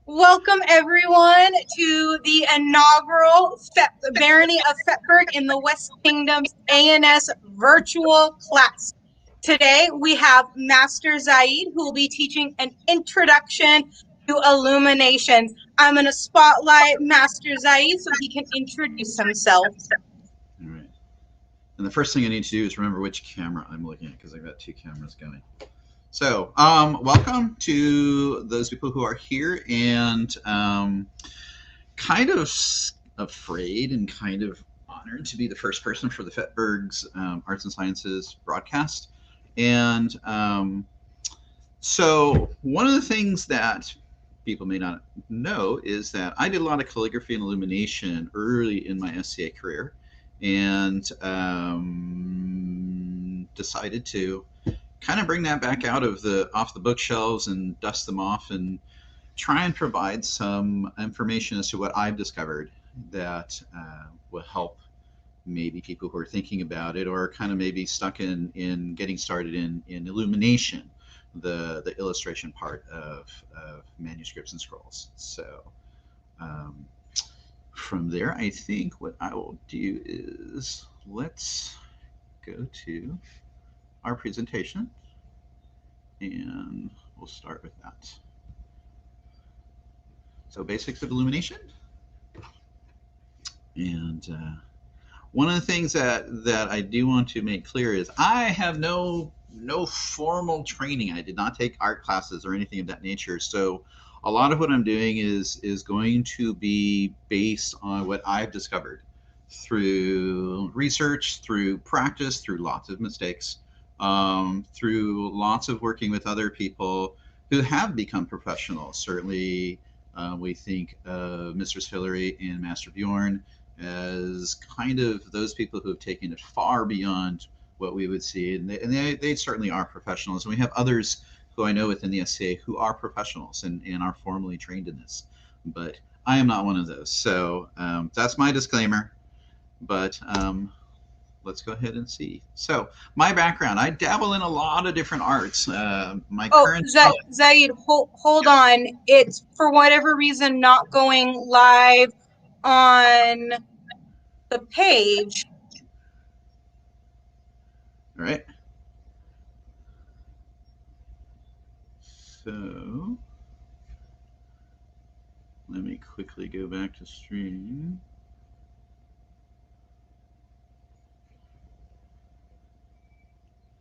Welcome, everyone, to the inaugural Barony of Fettburg in the West Kingdom's ANS virtual class. Today, we have Master Zaid, who will be teaching an introduction to Illumination. I'm going to spotlight Master Zaid so he can introduce himself. All right. And the first thing I need to do is remember which camera I'm looking at because I've got two cameras going. So, welcome to those people who are here and kind of afraid and kind of honored to be the first person for the Fettburg's Arts and Sciences broadcast. And so, one of the things that people may not know is that I did a lot of calligraphy and illumination early in my SCA career, and decided to kind of bring that back off the bookshelves and dust them off and try and provide some information as to what I've discovered that will help maybe people who are thinking about it or kind of maybe stuck in getting started in illumination, the illustration part of manuscripts and scrolls. So from there, I think what I will do is let's go to our presentation and we'll start with that. So basics of illumination. And one of the things that I do want to make clear is I have no formal training. I did not take art classes or anything of that nature. So a lot of what I'm doing is going to be based on what I've discovered through research, through practice, through lots of mistakes, through lots of working with other people who have become professionals. Certainly, we think of Mistress Hillary and Master Bjorn as kind of those people who have taken it far beyond what we would see, and they certainly are professionals. And we have others who I know within the SCA who are professionals and are formally trained in this, but I am not one of those. So that's my disclaimer. But let's go ahead and see. So my background, I dabble in a lot of different arts. Current Zaid, hold on. It's for whatever reason not going live on the page. All right. So let me quickly go back to stream.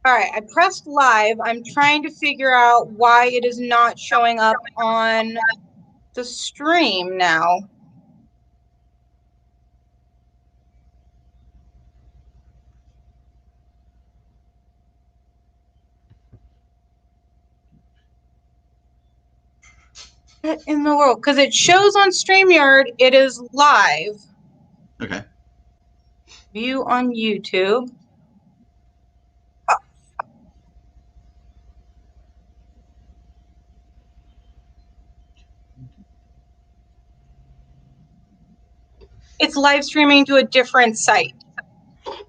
All right, I pressed live. I'm trying to figure out why it is not showing up on the stream now. What in the world? Because it shows on StreamYard it is live. Okay. View on YouTube. It's live streaming to a different site.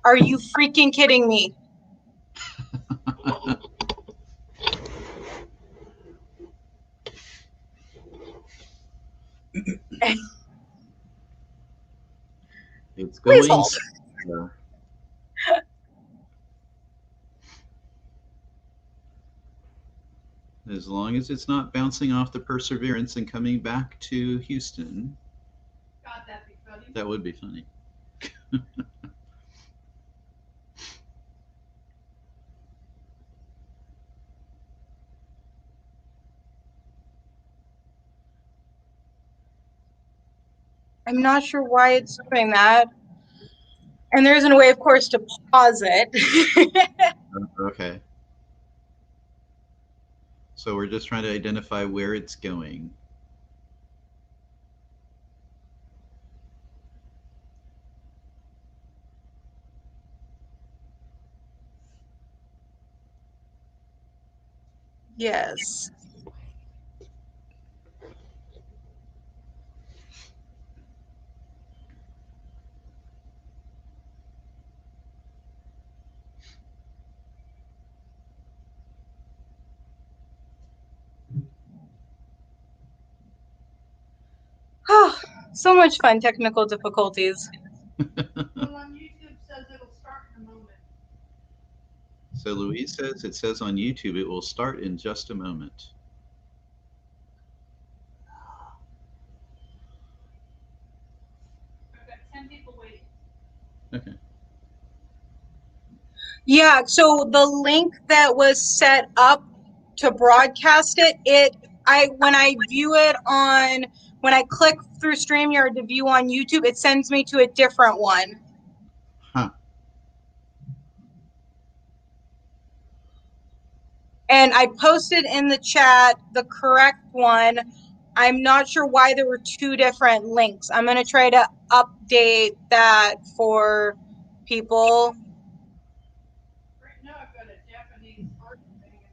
Are you freaking kidding me? It's going. Please hold. As long as it's not bouncing off the Perseverance and coming back to Houston. God, that'd be funny. That would be funny. I'm not sure why it's doing that. And there isn't a way, of course, to pause it. Okay. So we're just trying to identify where it's going. Yes. So much fun, technical difficulties. Well, on YouTube says it'll start in a moment. So Louise says it says on YouTube it will start in just a moment. I've got 10 people waiting. Okay. Yeah, so the link that was set up to broadcast it, when I view it when I click through StreamYard to view on YouTube, it sends me to a different one. Huh. And I posted in the chat the correct one. I'm not sure why there were two different links. I'm going to try to update that for people. Right now, I've got a Japanese art thing in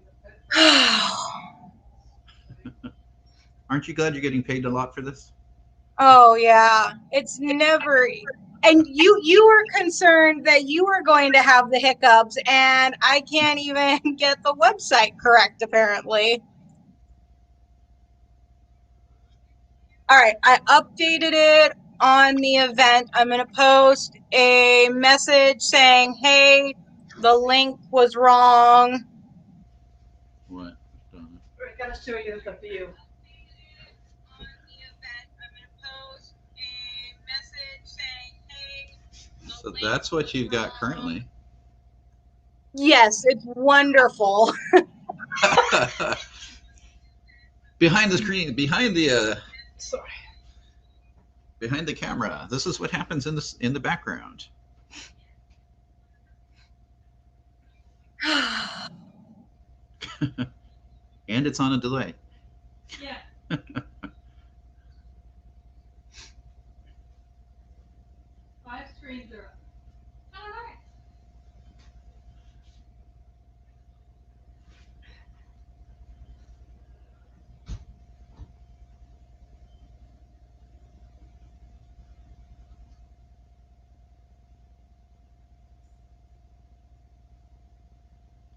the Aren't you glad you're getting paid a lot for this? Oh yeah, it's never. And you were concerned that you were going to have the hiccups, and I can't even get the website correct apparently. All right, I updated it on the event. I'm going to post a message saying, "Hey, the link was wrong." What? I gotta show you the view. So that's what you've got currently. Yes, it's wonderful. Behind the screen, behind the Sorry. behind the camera. This is what happens in the background. And it's on a delay. Yeah. 5 screens are up. All right.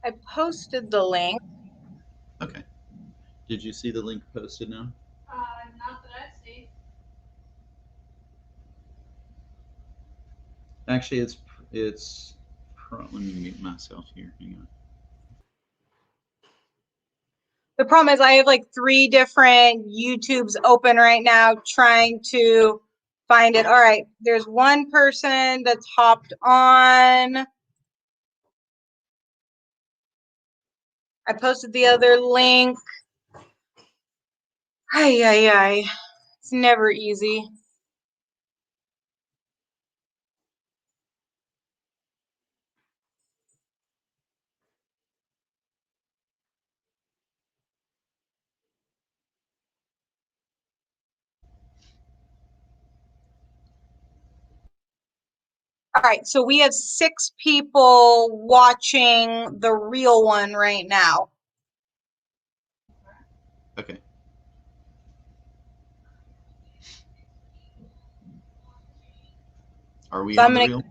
I posted the link. Okay. Did you see the link posted now? Not that I see. Actually, it's. Let me mute myself here. Hang on. The problem is I have like 3 different YouTubes open right now trying to find it. All right, there's one person that's hopped on. I posted the other link. Ay. It's never easy. All right, so we have 6 people watching the real one right now. Okay. Are we So on the real?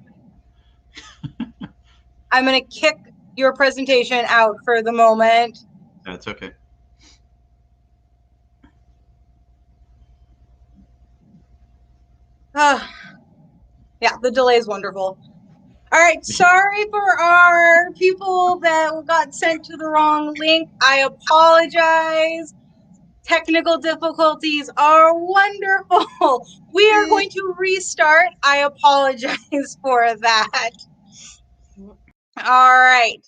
I'm gonna kick your presentation out for the moment. That's okay. Yeah, the delay is wonderful. All right, sorry for our people that got sent to the wrong link. I apologize. Technical difficulties are wonderful. We are going to restart. I apologize for that. All right.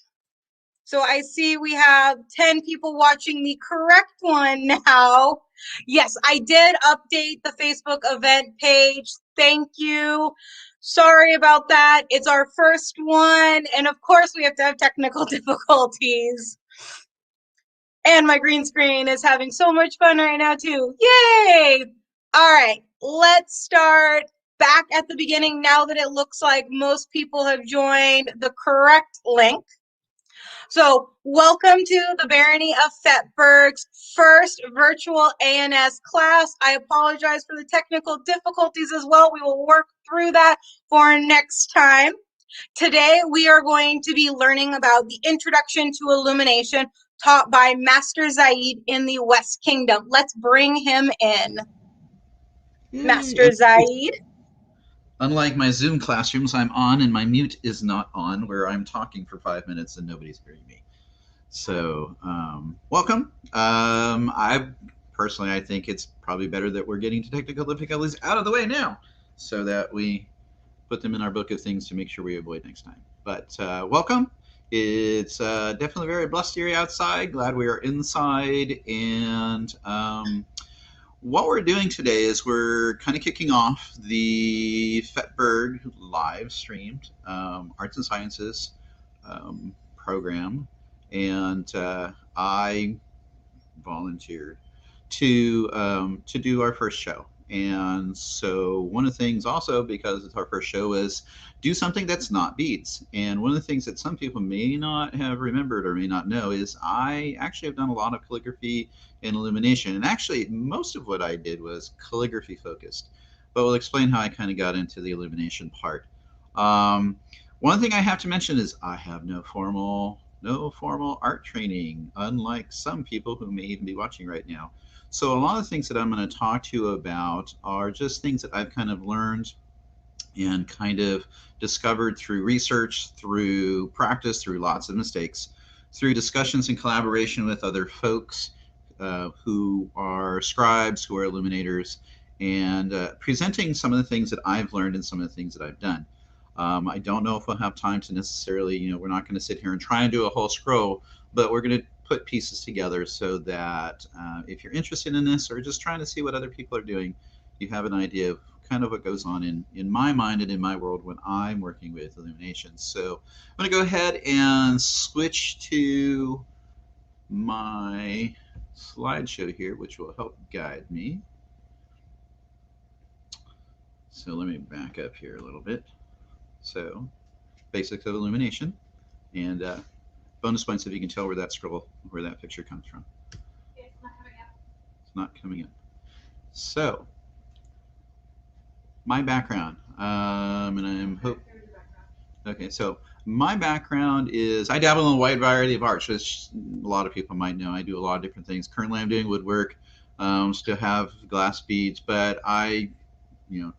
So I see we have 10 people watching the correct one now. Yes, I did update the Facebook event page. Thank you. Sorry about that. It's our first one. And of course, we have to have technical difficulties. And my green screen is having so much fun right now, too. Yay! All right, let's start back at the beginning now that it looks like most people have joined the correct link. So welcome to the Barony of Fettburg's first virtual ANS class. I apologize for the technical difficulties as well. We will work through that for next time. Today, we are going to be learning about the introduction to Illumination taught by Master Zaid in the West Kingdom. Let's bring him in. Master Zaid. Unlike my Zoom classrooms, I'm on and my mute is not on, where I'm talking for 5 minutes and nobody's hearing me. So, welcome. I think it's probably better that we're getting to technical difficulties out of the way now, so that we put them in our book of things to make sure we avoid next time. But welcome. It's definitely very blustery outside. Glad we are inside. And what we're doing today is we're kind of kicking off the Fettburg live streamed Arts and Sciences program. And I volunteered to do our first show. And so one of the things also, because it's our first show, is do something that's not beads. And one of the things that some people may not have remembered or may not know is I actually have done a lot of calligraphy and illumination. And actually, most of what I did was calligraphy focused. But we'll explain how I kind of got into the illumination part. One thing I have to mention is I have no formal art training, unlike some people who may even be watching right now. So a lot of things that I'm going to talk to you about are just things that I've kind of learned and kind of discovered through research, through practice, through lots of mistakes, through discussions and collaboration with other folks who are scribes, who are illuminators, and presenting some of the things that I've learned and some of the things that I've done. I don't know if we'll have time to necessarily, we're not going to sit here and try and do a whole scroll, but we're going to put pieces together so that if you're interested in this or just trying to see what other people are doing, you have an idea of kind of what goes on in my mind and in my world when I'm working with illumination. So I'm going to go ahead and switch to my slideshow here, which will help guide me. So let me back up here a little bit. So basics of illumination, and bonus points if you can tell where that scroll, where that picture comes from. It's not coming up. It's not coming up. So my background, and I'm okay. So my background is I dabble in a wide variety of arts, which a lot of people might know. I do a lot of different things. Currently, I'm doing woodwork. Still have glass beads, but I,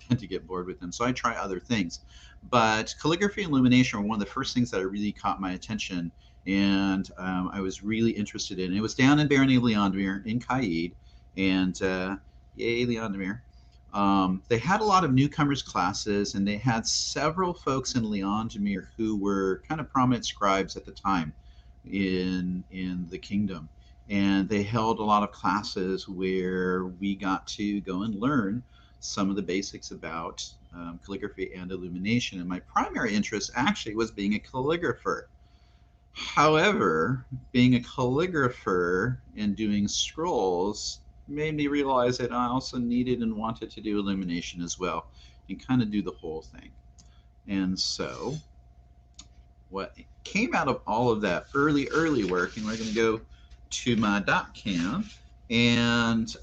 tend to get bored with them, so I try other things. But calligraphy and illumination were one of the first things that really caught my attention, and I was really interested in. It was down in Barony of Fettburg in Zaid, and yay, Fettburg. They had a lot of newcomers classes, and they had several folks in Fettburg who were kind of prominent scribes at the time in the kingdom. And they held a lot of classes where we got to go and learn some of the basics about calligraphy and illumination. And my primary interest actually was being a calligrapher. However, being a calligrapher and doing scrolls made me realize that I also needed and wanted to do illumination as well and kind of do the whole thing. And so what came out of all of that early work, and we're going to go to my .cam, and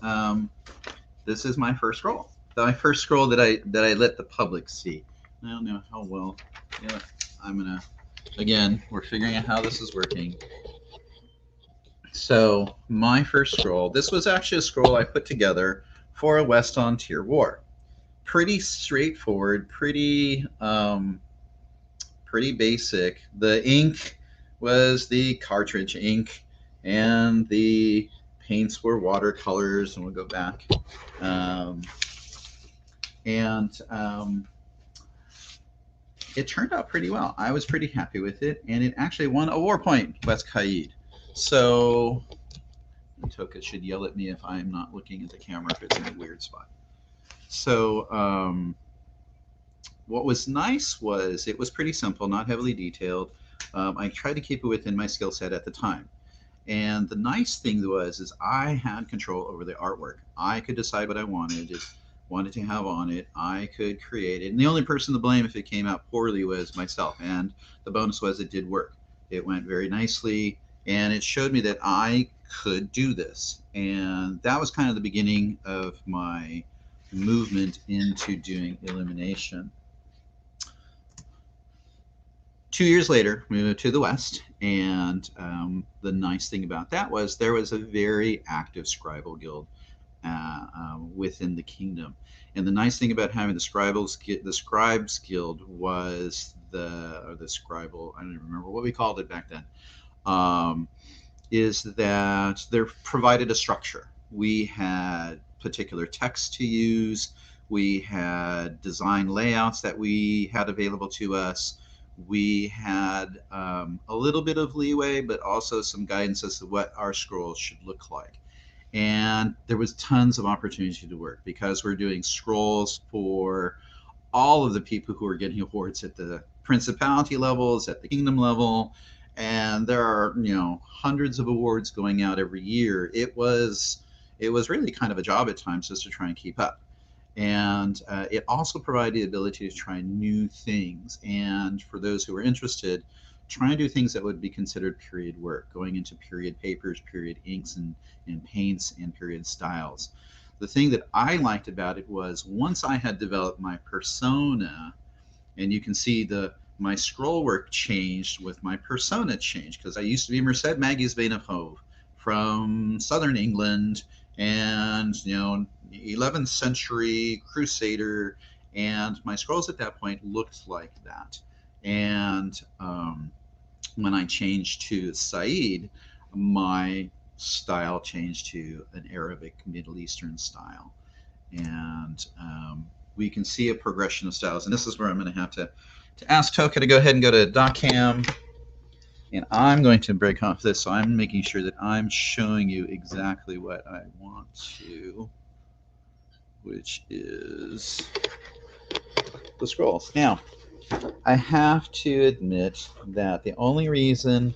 this is my first scroll. My first scroll that I let the public see. I don't know how well. Yeah, I'm gonna. Again, we're figuring out how this is working. So my first scroll. This was actually a scroll I put together for a West on Tier War. Pretty straightforward. Pretty basic. The ink was the cartridge ink, and the paints were watercolors. And we'll go back. It turned out pretty well. I was pretty happy with it, and it actually won a war point, West Zaid. So Toka should yell at me if I'm not looking at the camera if it's in a weird spot. So what was nice was it was pretty simple, not heavily detailed. I tried to keep it within my skill set at the time. And the nice thing is I had control over the artwork. I could decide what I wanted to have on it. I could create it. And the only person to blame if it came out poorly was myself. And the bonus was it did work. It went very nicely, and it showed me that I could do this. And that was kind of the beginning of my movement into doing illumination. 2 years later, we moved to the West, and the nice thing about that was there was a very active scribal guild. within the kingdom. And the nice thing about having the Scribes Guild was the Scribal, I don't even remember what we called it back then, um, is that they provided a structure. We had particular text to use. We had design layouts that we had available to us. We had a little bit of leeway, but also some guidance as to what our scrolls should look like. And there was tons of opportunity to work because we're doing scrolls for all of the people who are getting awards at the principality levels, at the kingdom level, and there are hundreds of awards going out every year. It was really kind of a job at times just to try and keep up. And it also provided the ability to try new things. And for those who are interested, try and do things that would be considered period work, going into period papers, period inks, and paints, and period styles. The thing that I liked about it was once I had developed my persona, and you can see my scroll work changed with my persona changed, because I used to be Merced Maggie's Vein of Hove from southern England, and 11th century crusader, and my scrolls at that point looked like that. And when I changed to Zaid, my style changed to an Arabic Middle Eastern style. And we can see a progression of styles. And this is where I'm going to have to ask Toka to go ahead and go to DocCam. And I'm going to break off this, so I'm making sure that I'm showing you exactly what I want to, which is the scrolls. Now, I have to admit that the only reason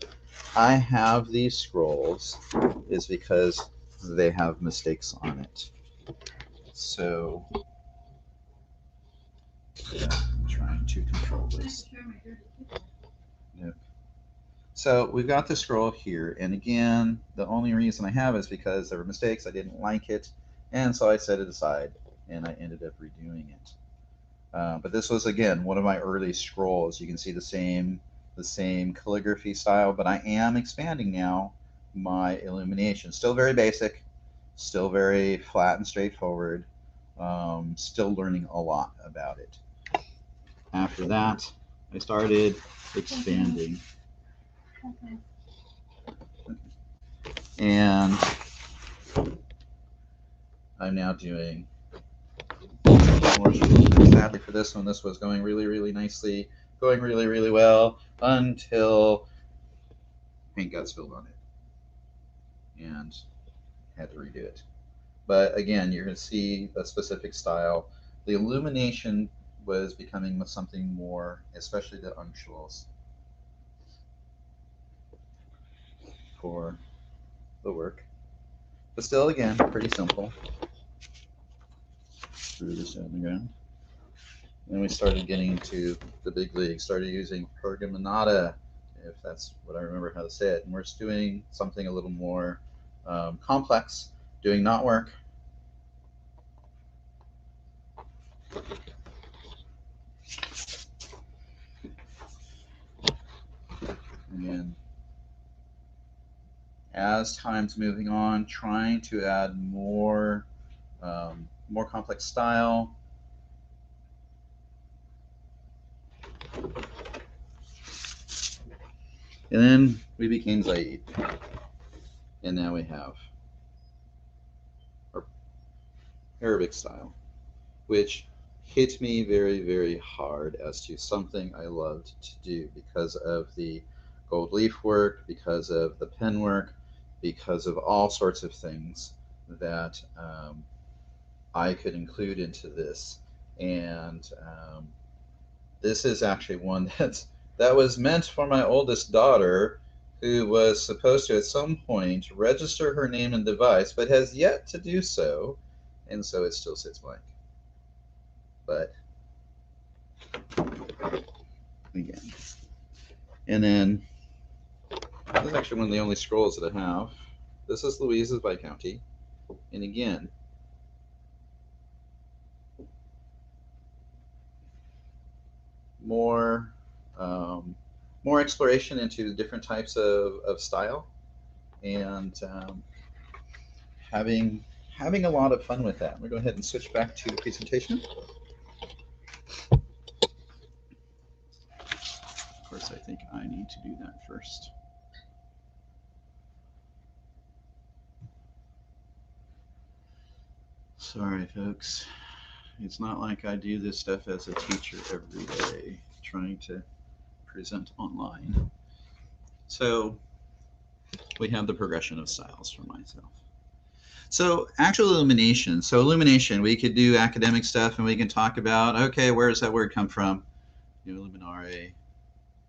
I have these scrolls is because they have mistakes on it. So, yeah, I'm trying to control this. Yep. So we've got the scroll here, and again, the only reason I have is because there were mistakes. I didn't like it, and so I set it aside, and I ended up redoing it. But this was, again, one of my early scrolls. You can see the same calligraphy style, but I am expanding now my illumination. Still very basic, still very flat and straightforward, still learning a lot about it. After that, I started expanding. And I'm now doing more scrolls. Sadly for this one, this was going really, really nicely, going really, really well, until paint got spilled on it and had to redo it. But again, you're going to see a specific style. The illumination was becoming something more, especially the uncials, for the work. But still, again, pretty simple. Screw this on the ground. Then we started getting into the big leagues, started using pergamonata, if that's what I remember how to say it. And we're doing something a little more complex, doing knotwork. Again, as time's moving on, trying to add more complex style. And then we became Zaid. And now we have our Arabic style, which hit me very, very hard as to something I loved to do because of the gold leaf work, because of the pen work, because of all sorts of things that I could include into this. And this is actually one that was meant for my oldest daughter, who was supposed to at some point register her name and device, but has yet to do so, and so it still sits blank. But again, and then this is actually one of the only scrolls that I have. This is Louise's Viscounty, and again, more exploration into different types of style, and having having a lot of fun with that. We'll go ahead and switch back to the presentation. Of course, I think I need to do that first. Sorry, folks. It's not like I do this stuff as a teacher every day, trying to present online. So we have the progression of styles for myself. So actual illumination. So illumination, we could do academic stuff and we can talk about, okay, where does that word come from? You know, illuminare,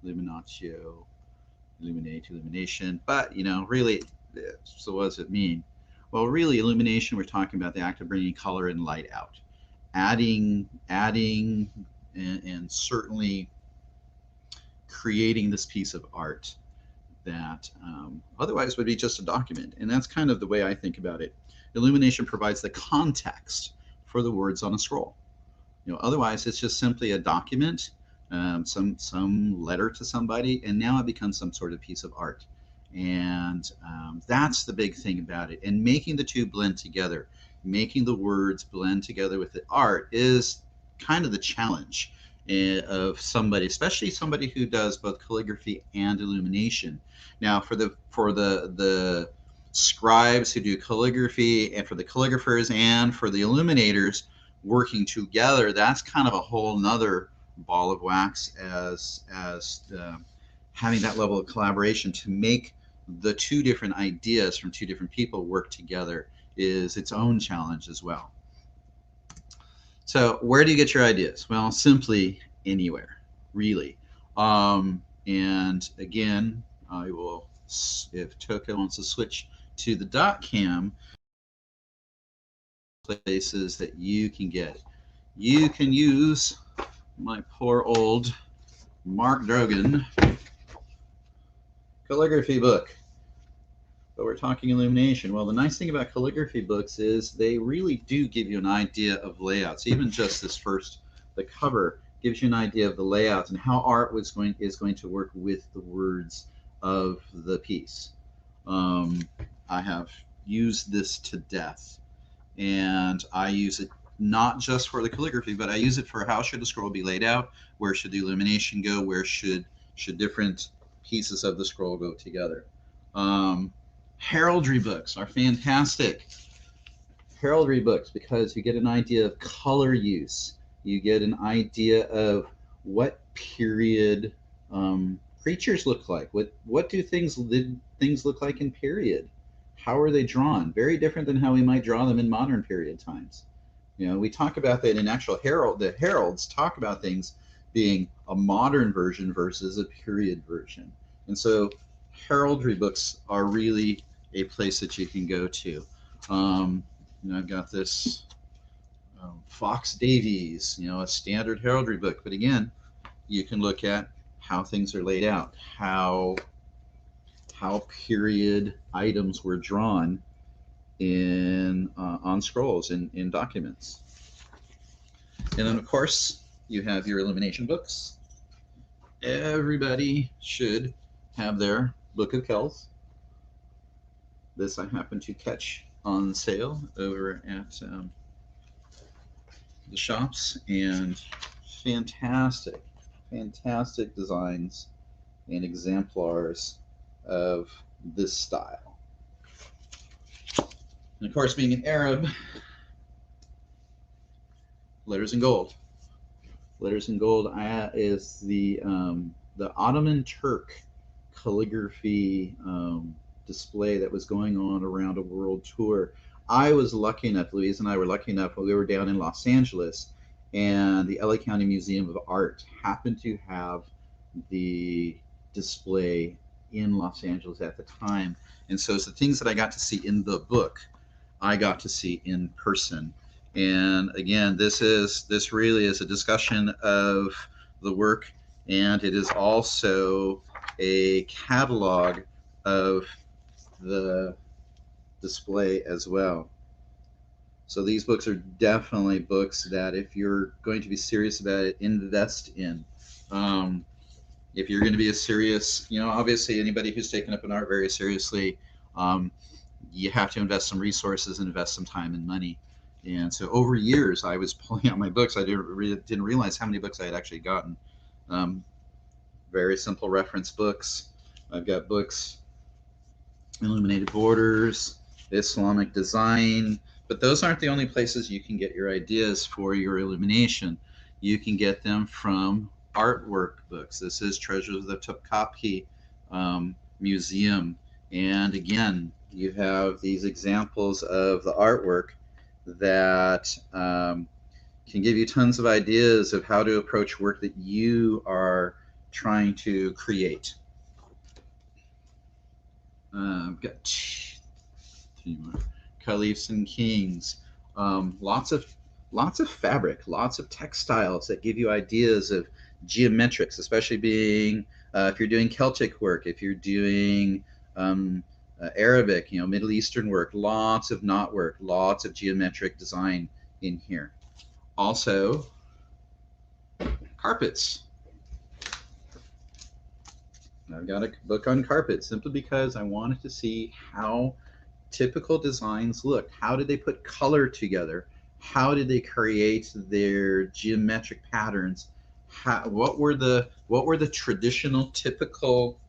illuminatio, illuminate, illumination. But, you know, really, so what does it mean? Well, really, illumination, we're talking about the act of bringing color and light out. Adding, and certainly creating this piece of art that otherwise would be just a document. And that's kind of the way I think about it. Illumination provides the context for the words on a scroll. You know, otherwise it's just simply a document, some letter to somebody, and now it becomes some sort of piece of art. And that's the big thing about it. And making the two blend together, making the words blend together with the art is kind of the challenge of somebody, especially somebody who does both calligraphy and illumination. Now, for the scribes who do calligraphy, and for the calligraphers and for the illuminators working together, that's kind of a whole nother ball of wax as having that level of collaboration to make the two different ideas from two different people work together is its own challenge as well. So where do you get your ideas? Well, simply anywhere, really. And again, I will, if Toka wants to switch to the dot cam, places that you can get. You can use my poor old Mark Drogan calligraphy book. But we're talking illumination. Well, the nice thing about calligraphy books is they really do give you an idea of layouts. Even just this first, the cover gives you an idea of the layouts and how art is going to work with the words of the piece. I have used this to death, and I use it not just for the calligraphy, but I use it for how should a scroll be laid out, where should the illumination go, where should different pieces of the scroll go together. Heraldry books are fantastic. Heraldry books, because you get an idea of color use. You get an idea of what period creatures look like. What do things look like in period? How are they drawn? Very different than how we might draw them in modern period times. You know, we talk about that in actual herald. The heralds talk about things being a modern version versus a period version. And so heraldry books are really a place that you can go to. You know, I've got this Fox Davies, you know, a standard heraldry book. But again, you can look at how things are laid out, how period items were drawn in on scrolls in documents. And then, of course, you have your illumination books. Everybody should have their Book of Kells. This I happened to catch on sale over at the shops, and fantastic designs and exemplars of this style. And of course, being an Arab, letters in gold. Letters in gold is the Ottoman Turk calligraphy display that was going on around a world tour. I was lucky enough, Louise and I were lucky enough when we were down in Los Angeles, and the LA County Museum of Art happened to have the display in Los Angeles at the time. And so it's the things that I got to see in the book, I got to see in person. And again, this really is a discussion of the work, and it is also a catalog of the display as well. So these books are definitely books that if you're going to be serious about it, invest in. If you're going to be a serious, you know, obviously anybody who's taken up an art very seriously, you have to invest some resources, invest some time and money. And so over years, I was pulling out my books. I didn't realize how many books I had actually gotten. Um, very simple reference books. I've got books, Illuminated Borders, Islamic Design, but those aren't the only places you can get your ideas for your illumination. You can get them from artwork books. This is Treasures of the Topkapi Museum. And again, you have these examples of the artwork that can give you tons of ideas of how to approach work that you are trying to create. I've got three more. Caliphs and Kings. Lots of fabric, lots of textiles that give you ideas of geometrics, especially being if you're doing Celtic work, if you're doing Arabic, Middle Eastern work, lots of knot work, lots of geometric design in here. Also, carpets. I've got a book on carpets simply because I wanted to see how typical designs look. How did they put color together? How did they create their geometric patterns? What were the traditional typical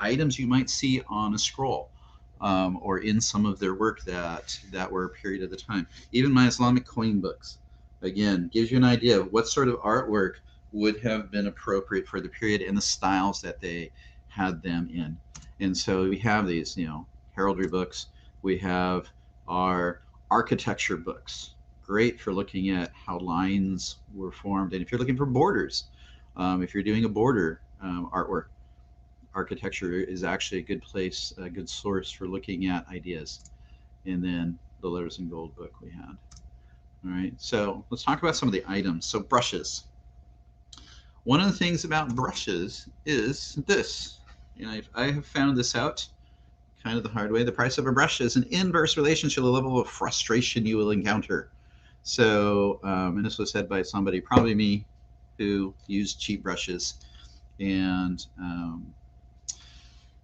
items you might see on a scroll or in some of their work that were a period of the time? Even my Islamic coin books, again, gives you an idea of what sort of artwork would have been appropriate for the period and the styles that they had them in. And so we have these, heraldry books. We have our architecture books, great for looking at how lines were formed. And if you're looking for borders, if you're doing a border artwork, architecture is actually a good place, a good source for looking at ideas. And then the Letters in Gold book we had. All right, so let's talk about some of the items. So brushes. One of the things about brushes is this. I have found this out kind of the hard way. The price of a brush is an inverse relationship to the level of frustration you will encounter. So, and this was said by somebody, probably me, who used cheap brushes. And let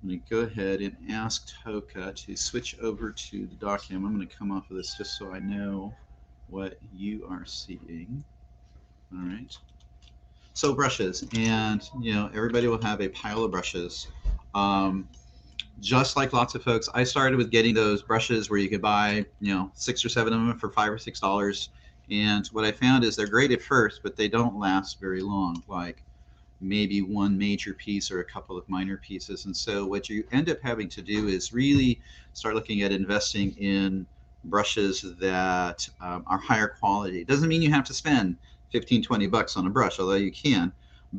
me go ahead and ask Toka to switch over to the document. I'm going to come off of this just so I know what you are seeing. All right. So brushes, and everybody will have a pile of brushes. Just like lots of folks, I started with getting those brushes where you could buy 6 or 7 of them for $5 or $6. And what I found is they're great at first, but they don't last very long, like maybe one major piece or a couple of minor pieces. And so what you end up having to do is really start looking at investing in brushes that are higher quality. It doesn't mean you have to spend 15, 20 bucks on a brush, although you can,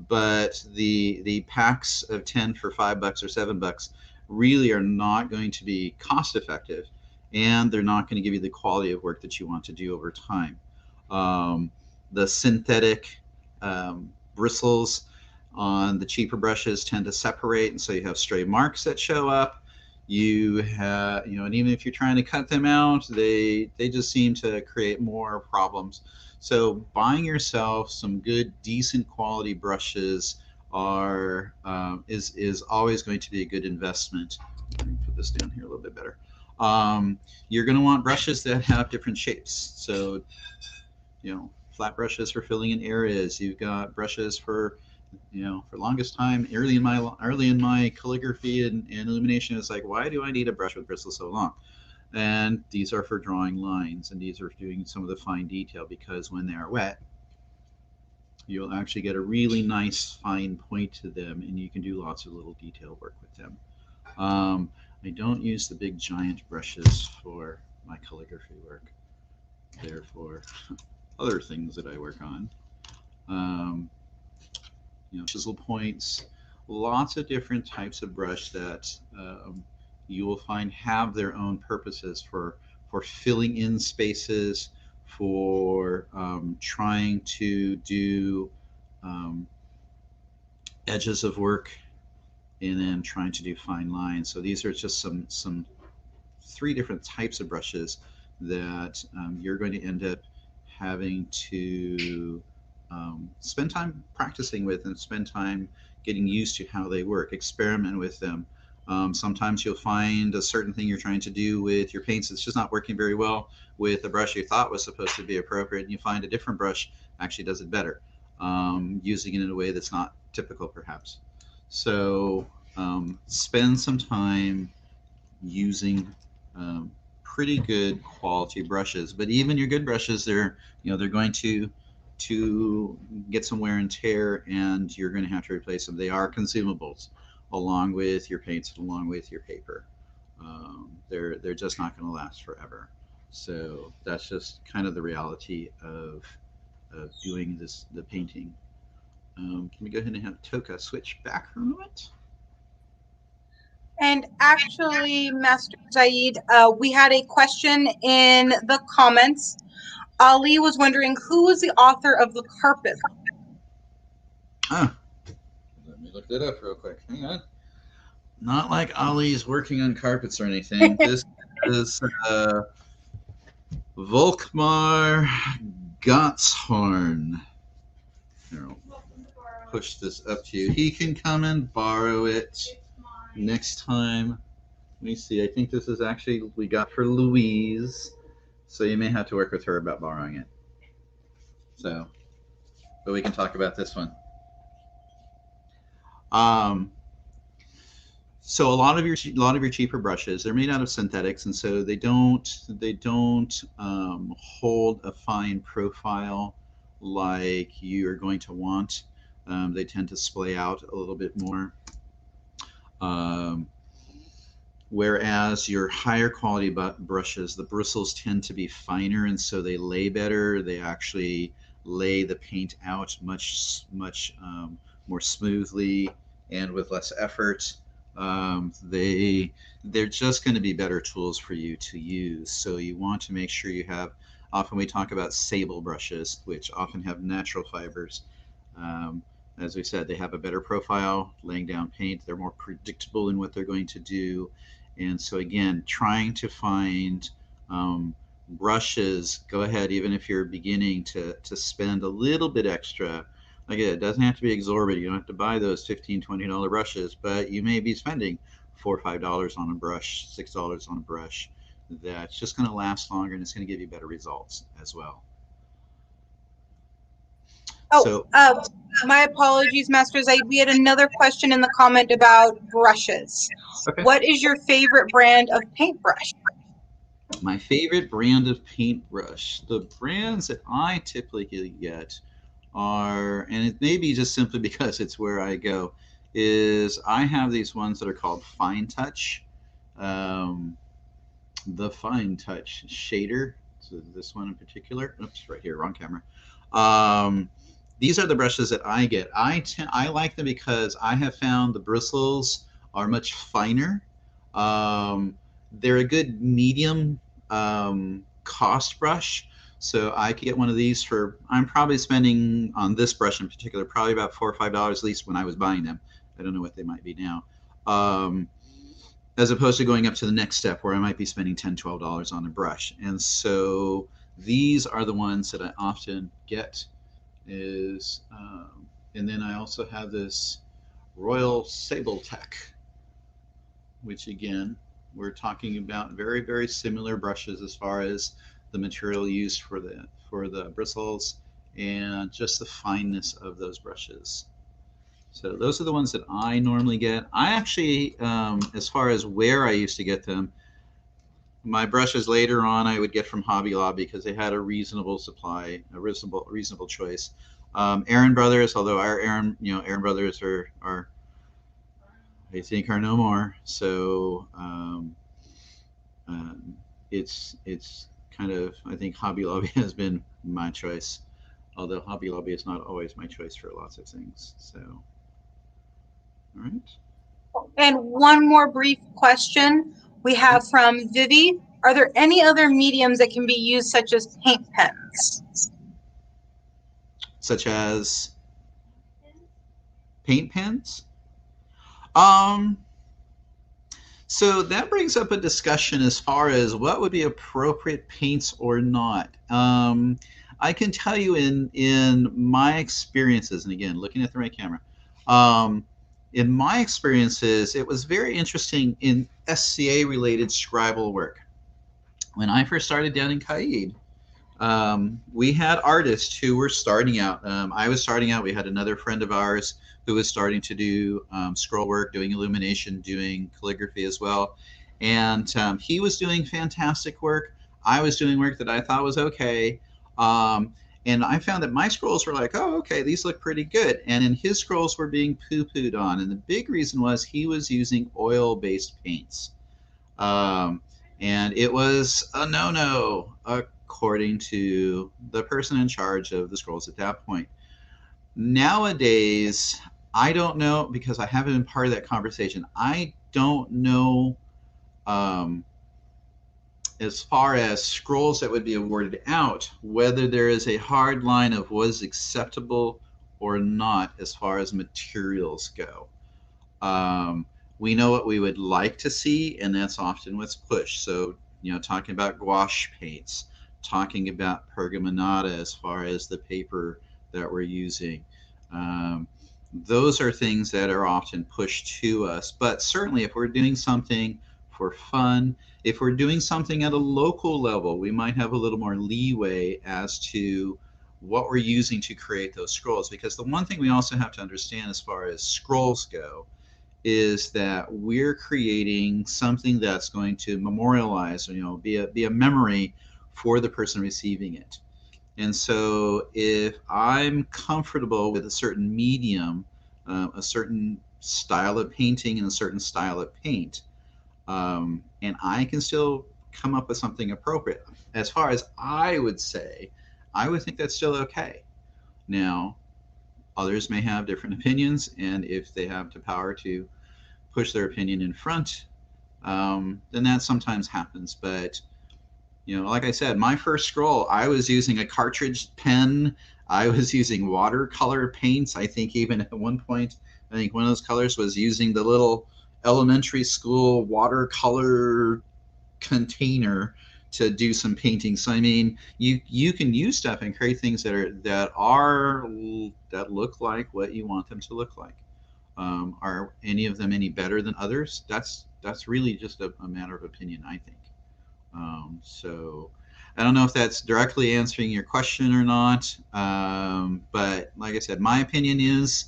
but the packs of 10 for $5 or $7 really are not going to be cost effective, and they're not going to give you the quality of work that you want to do over time. The synthetic bristles on the cheaper brushes tend to separate, and so you have stray marks that show up. You have, and even if you're trying to cut them out, they just seem to create more problems. So buying yourself some good, decent quality brushes is always going to be a good investment. Let me put this down here a little bit better. You're going to want brushes that have different shapes. So, flat brushes for filling in areas. You've got brushes for longest time, early in my calligraphy and illumination, it's like, why do I need a brush with bristles so long? And these are for drawing lines, and these are doing some of the fine detail, because when they are wet, you'll actually get a really nice fine point to them, and you can do lots of little detail work with them. I don't use the big giant brushes for my calligraphy work. They're for other things that I work on. Chisel points, lots of different types of brush that you will find have their own purposes for filling in spaces, for trying to do edges of work, and then trying to do fine lines. So these are just some 3 different types of brushes that you're going to end up having to spend time practicing with, and spend time getting used to how they work, experiment with them. Sometimes you'll find a certain thing you're trying to do with your paints that's just not working very well with a brush you thought was supposed to be appropriate, and you find a different brush actually does it better, using it in a way that's not typical perhaps. So spend some time using pretty good quality brushes. But even your good brushes, they're going to get some wear and tear, and you're going to have to replace them. They are consumables, along with your paints, along with your paper. They're just not going to last forever. So that's just kind of the reality of doing the painting. Can we go ahead and have Toka switch back for a moment? And actually, Master Zaid, we had a question in the comments. Ali was wondering who was the author of the carpet. Let me look that up real quick. Hang on. Not like Ali's working on carpets or anything. This is Volkmar Gottshorn. Here, I'll push this up to you. He can come and borrow it next time. Let me see. I think this is actually we got for Louise, so you may have to work with her about borrowing it. So, but we can talk about this one. So a lot of your cheaper brushes, they're made out of synthetics, and so they don't hold a fine profile like you're going to want. They tend to splay out a little bit more. Whereas your higher quality brushes, the bristles tend to be finer, and so they lay better. They actually lay the paint out much more smoothly and with less effort. They're just going to be better tools for you to use. So you want to make sure you have. Often we talk about sable brushes, which often have natural fibers. As we said, they have a better profile, laying down paint. They're more predictable in what they're going to do. And so again, trying to find brushes, go ahead, even if you're beginning to spend a little bit extra. Again, it doesn't have to be exorbitant. You don't have to buy those $15, $20 brushes, but you may be spending $4 or $5 on a brush, $6 on a brush. That's just going to last longer, and it's going to give you better results as well. My apologies, Master Zaid. We had another question in the comment about brushes. Okay. What is your favorite brand of paintbrush? My favorite brand of paintbrush, the brands that I typically get are, and it may be just simply because it's where I go, is I have these ones that are called Fine Touch. The Fine Touch shader, so this one in particular, oops, right here, wrong camera. These are the brushes that I get. I like them because I have found the bristles are much finer. They're a good medium cost brush. So I could get one of these for, I'm probably spending on this brush in particular, probably about $4 or $5 at least when I was buying them. I don't know what they might be now. As opposed to going up to the next step where I might be spending $10, $12 on a brush. And so these are the ones that I often get. And then I also have this Royal Sable Tech, which again, we're talking about very, very similar brushes as far as the material used for the bristles and just the fineness of those brushes. So those are the ones that I normally get. I actually, as far as where I used to get them, my brushes later on I would get from Hobby Lobby because they had a reasonable supply, a reasonable choice. Aaron Brothers, although our Aaron Brothers are I think are no more. So it's kind of, I think Hobby Lobby has been my choice, although Hobby Lobby is not always my choice for lots of things. So, all right. And one more brief question we have from Vivi. Are there any other mediums that can be used, such as paint pens? Such as paint pens? So that brings up a discussion as far as what would be appropriate paints or not. I can tell you in my experiences, and again, looking at the right camera, in my experiences, it was very interesting in SCA related scribal work. When I first started down in Caid, we had artists who were starting out. I was starting out. We had another friend of ours who was starting to do scroll work, doing illumination, doing calligraphy as well. And he was doing fantastic work. I was doing work that I thought was okay. And I found that my scrolls were like, oh, okay, these look pretty good. And then his scrolls were being poo-pooed on. And the big reason was he was using oil-based paints. And it was a no-no, according to the person in charge of the scrolls at that point. Nowadays, I don't know, because I haven't been part of that conversation. I don't know as far as scrolls that would be awarded out, whether there is a hard line of what is acceptable or not as far as materials go. We know what we would like to see, and that's often what's pushed. So, talking about gouache paints, talking about pergamonata as far as the paper that we're using. Those are things that are often pushed to us. But certainly if we're doing something for fun, if we're doing something at a local level, we might have a little more leeway as to what we're using to create those scrolls. Because the one thing we also have to understand as far as scrolls go is that we're creating something that's going to memorialize, be a memory for the person receiving it. And so if I'm comfortable with a certain medium, a certain style of painting and a certain style of paint, and I can still come up with something appropriate, as far as I would say, I would think that's still okay. Now, others may have different opinions, and if they have the power to push their opinion in front, then that sometimes happens. But like I said, my first scroll, I was using a cartridge pen. I was using watercolor paints. I think even at one point, I think one of those colors was using the little elementary school watercolor container to do some painting. So I mean, you can use stuff and create things that look like what you want them to look like. Are any of them any better than others? That's really just a matter of opinion, I think. So I don't know if that's directly answering your question or not, but like I said, my opinion is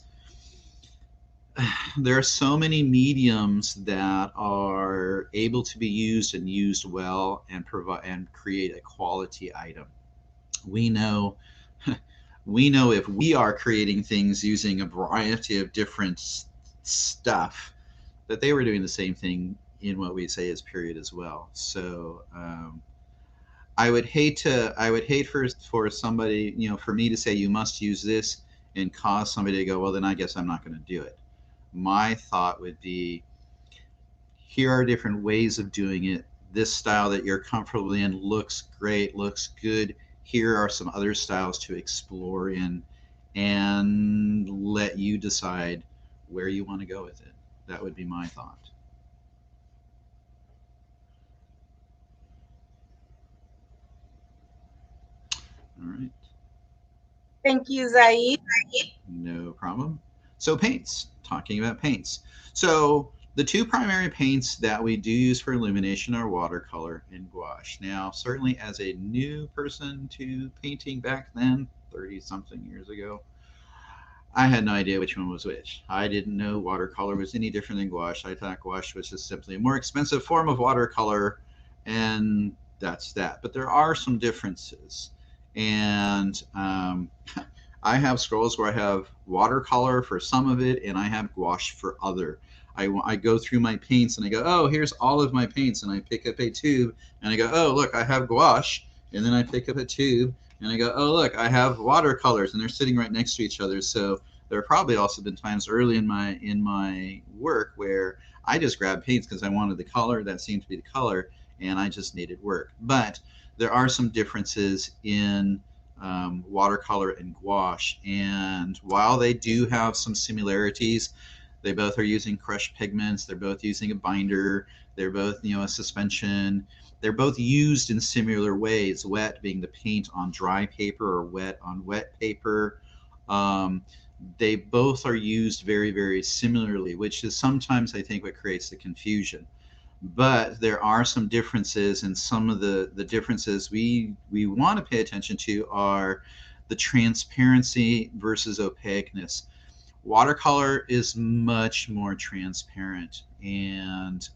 there are so many mediums that are able to be used and used well and provide and create a quality item. We know if we are creating things using a variety of different stuff, that they were doing the same thing in what we say is period as well. So I would hate for somebody, for me to say you must use this and cause somebody to go, well, then I guess I'm not going to do it. My thought would be, here are different ways of doing it. This style that you're comfortable in looks great, looks good. Here are some other styles to explore in, and let you decide where you want to go with it. That would be my thought. All right. Thank you, Zaid. No problem. So paints, talking about paints. So the two primary paints that we do use for illumination are watercolor and gouache. Now, certainly as a new person to painting back then, 30-something years ago, I had no idea which one was which. I didn't know watercolor was any different than gouache. I thought gouache was just simply a more expensive form of watercolor, and that's that. But there are some differences. And I have scrolls where I have watercolor for some of it, and I have gouache for other. I go through my paints, and I go, oh, here's all of my paints, and I pick up a tube, and I go, oh, look, I have gouache, and then I pick up a tube, and I go, oh, look, I have watercolors, and they're sitting right next to each other. So there have probably also been times early in my work where I just grabbed paints because I wanted the color that seemed to be the color, and I just needed work. But there are some differences in watercolor and gouache, and while they do have some similarities, they both are using crushed pigments, they're both using a binder, they're both a suspension, they're both used in similar ways, wet being the paint on dry paper or wet on wet paper. they both are used very, very similarly, which is sometimes I think what creates the confusion. But there are some differences, and some of the differences we want to pay attention to are the transparency versus opaqueness. Watercolor is much more transparent, and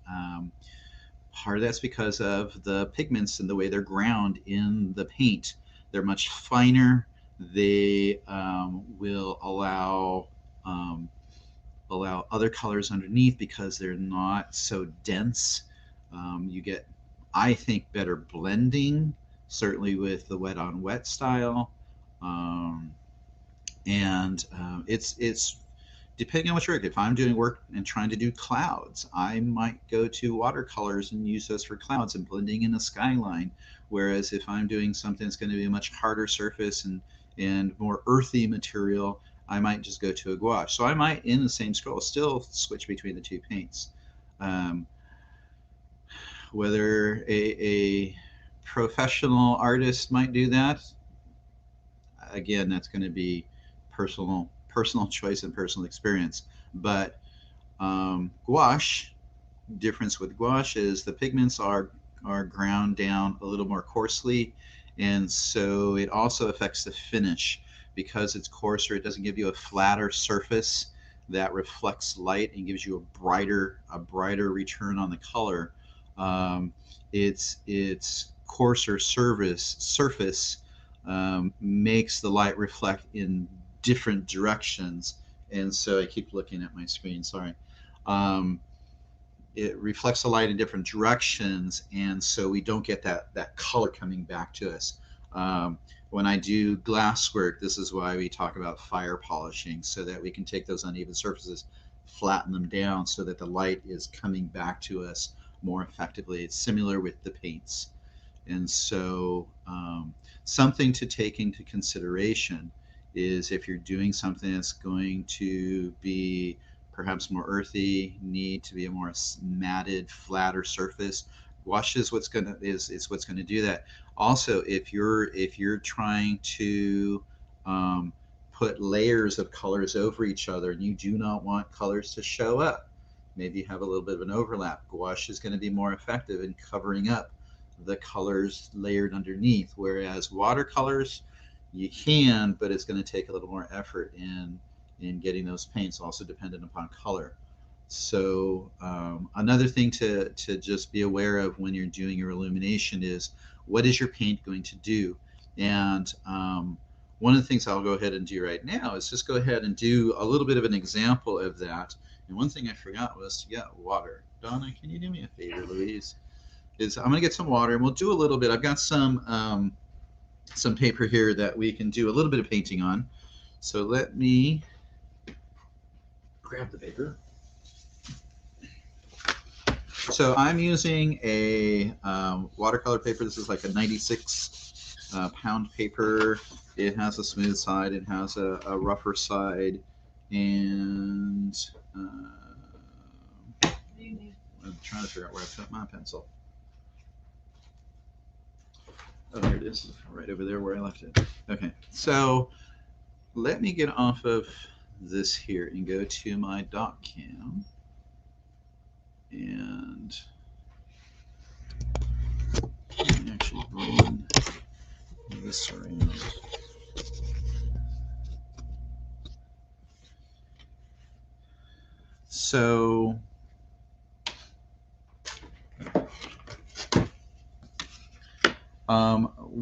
part of that's because of the pigments and the way they're ground in the paint. They're much finer. They will um, allow other colors underneath because they're not so dense. You get, I think, better blending, certainly with the wet on wet style. Um, and it's depending on what you're. If I'm doing work and trying to do clouds, I might go to watercolors and use those for clouds and blending in a skyline. Whereas if I'm doing something that's going to be a much harder surface and more earthy material, I might just go to a gouache. So I might, in the same scroll, still switch between the two paints. Um, whether a professional artist might do that, again, that's going to be personal choice and personal experience. But gouache, difference with gouache is the pigments are ground down a little more coarsely, and so it also affects the finish. Because it's coarser, it doesn't give you a flatter surface that reflects light and gives you a brighter return on the color. Its coarser surface makes the light reflect in different directions. And so I keep looking at my screen, sorry. Um, it reflects the light in different directions, and so we don't get that color coming back to us. When I do glass work, this is why we talk about fire polishing, so that we can take those uneven surfaces, flatten them down so that the light is coming back to us more effectively. It's similar with the paints. And so something to take into consideration is if you're doing something that's going to be perhaps more earthy, need to be a more matted, flatter surface. Gouache is what's gonna do that. Also, if you're trying to put layers of colors over each other and you do not want colors to show up, maybe you have a little bit of an overlap. Gouache is going to be more effective in covering up the colors layered underneath, whereas watercolors you can, but it's going to take a little more effort in getting those paints, also dependent upon color. So another thing to just be aware of when you're doing your illumination is, what is your paint going to do? And one of the things I'll go ahead and do right now is just go ahead and do a little bit of an example of that. And one thing I forgot was to get water. Donna, can you do me a favor, Louise? I'm going to get some water, and we'll do a little bit. I've got some paper here that we can do a little bit of painting on. So let me grab the paper. So I'm using a watercolor paper. This is like a 96 pound paper. It has a smooth side. It has a rougher side. And I'm trying to figure out where I put my pencil. Oh, there it is, right over there where I left it. Okay, so let me get off of this here and go to my doc cam. And let me actually bring this around. So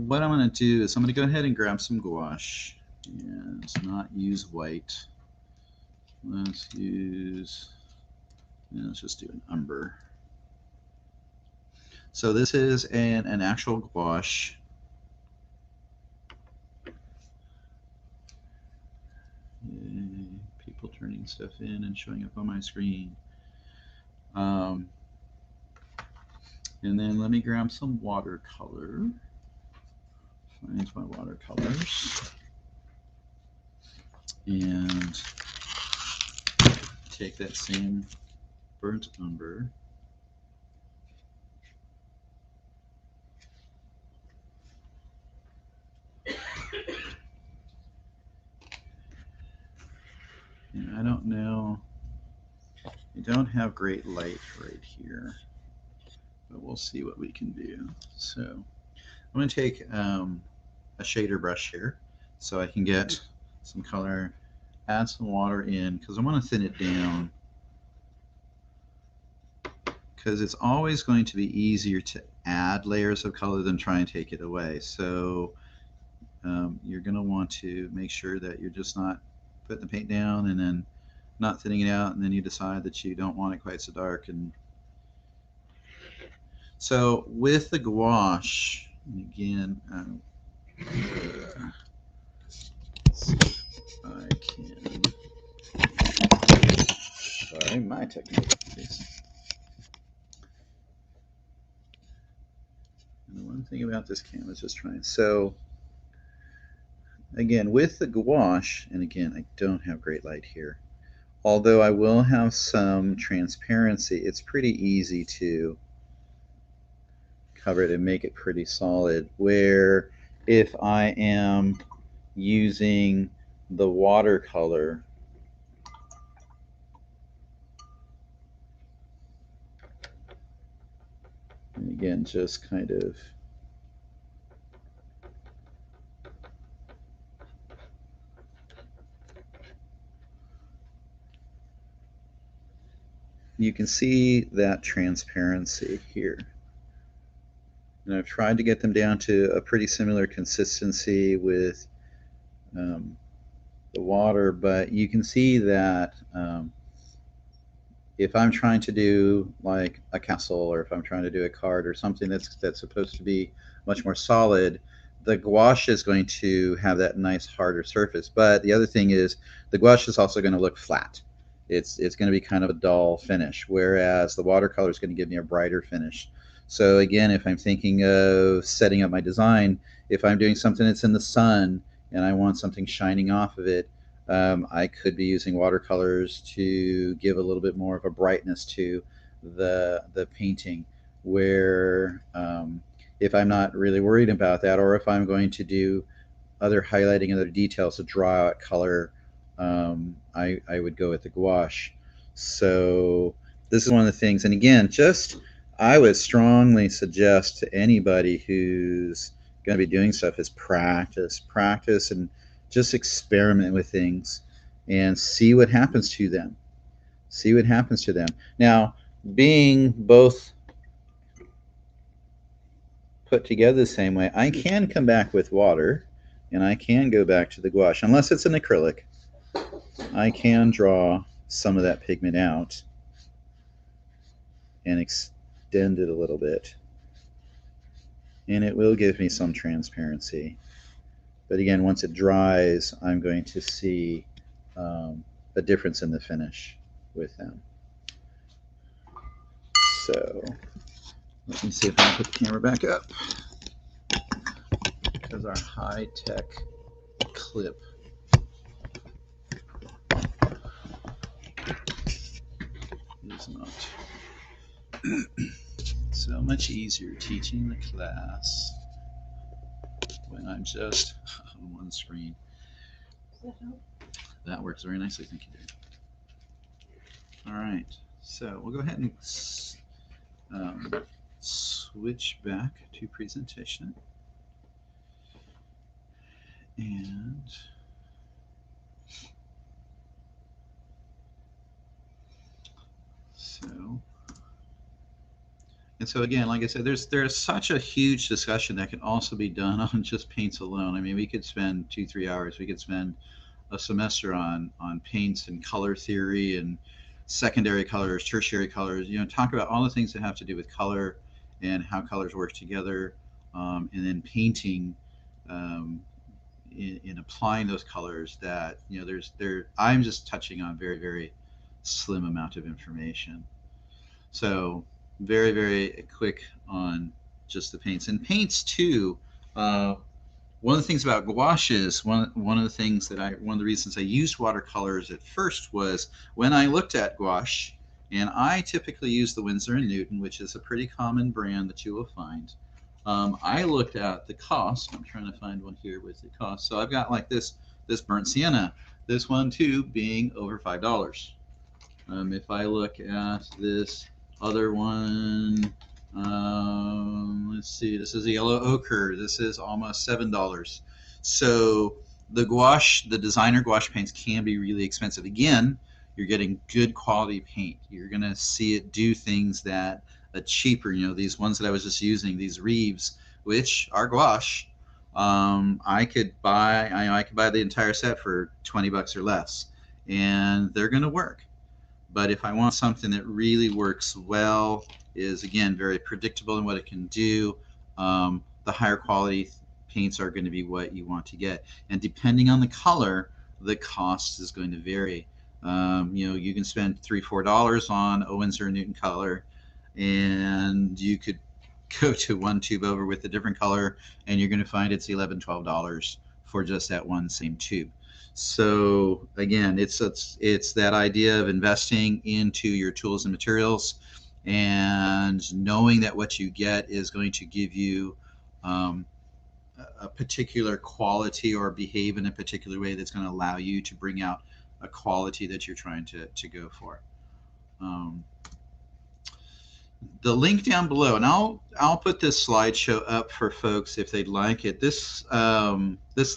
what I'm going to do is I'm going to go ahead and grab some gouache and not use white. Let's just do an umber. So this is an actual gouache. Yay, people turning stuff in and showing up on my screen. And then let me grab some watercolor. Find my watercolors. And take that same burnt umber. I don't have great light right here, but we'll see what we can do. So I'm going to take a shader brush here so I can get some color, add some water in, because I want to thin it down, because it's always going to be easier to add layers of color than try and take it away. So you're going to want to make sure that you're just not putting the paint down and then not thinning it out, and then you decide that you don't want it quite so dark. And so with the gouache, and again, I can. Sorry, my technique. And the one thing about this camera is just trying. So again, with the gouache, and again, I don't have great light here. Although I will have some transparency, it's pretty easy to cover it and make it pretty solid. Where if I am using the watercolor, and again, just kind of you can see that transparency here. And I've tried to get them down to a pretty similar consistency with the water, but you can see that if I'm trying to do like a castle, or if I'm trying to do a card or something that's supposed to be much more solid, the gouache is going to have that nice harder surface. But the other thing is the gouache is also going to look flat. It's going to be kind of a dull finish, whereas the watercolor is going to give me a brighter finish. So again, if I'm thinking of setting up my design, if I'm doing something that's in the sun and I want something shining off of it, I could be using watercolors to give a little bit more of a brightness to the painting, where if I'm not really worried about that, or if I'm going to do other highlighting, other details to draw out color, I would go with the gouache. So this is one of the things, and again, I would strongly suggest to anybody who's going to be doing stuff is practice, and just experiment with things and see what happens to them. See what happens to them. Now, being both put together the same way, I can come back with water and I can go back to the gouache. Unless it's an acrylic, I can draw some of that pigment out and extend it a little bit. And it will give me some transparency. But again, once it dries, I'm going to see a difference in the finish with them. So let me see if I can put the camera back up, because our high-tech clip is not so much easier teaching the class when I'm just on one screen. That works very nicely, thank you, Dave. All right, so we'll go ahead and switch back to presentation. And so again, like I said, there's such a huge discussion that can also be done on just paints alone. I mean, we could spend 2-3 hours. We could spend a semester on paints and color theory and secondary colors, tertiary colors. You know, talk about all the things that have to do with color and how colors work together, and then painting in applying those colors. That, you know, I'm just touching on very, very slim amount of information. So very, very quick on just the paints. And paints too, one of the things about gouache is one of the reasons I used watercolors at first was when I looked at gouache, and I typically use the Winsor & Newton, which is a pretty common brand that you will find. I looked at the cost. I'm trying to find one here with the cost. So I've got like this burnt sienna, this one too being over $5. If I look at this other one, let's see, this is a yellow ochre. This is almost $7. So the gouache, the designer gouache paints can be really expensive. Again, you're getting good quality paint. You're going to see it do things that a cheaper, these ones that I was just using, these Reeves, which are gouache, I could buy the entire set for $20 or less, and they're going to work. But if I want something that really works well, is again very predictable in what it can do, the higher quality paints are going to be what you want to get. And depending on the color, the cost is going to vary. You can spend $3-4 on a Winsor & Newton color, and you could go to one tube over with a different color, and you're going to find it's $11-12 for just that one same tube. So again, it's that idea of investing into your tools and materials, and knowing that what you get is going to give you a particular quality or behave in a particular way that's going to allow you to bring out a quality that you're trying to go for. The link down below, and I'll put this slideshow up for folks if they'd like it. This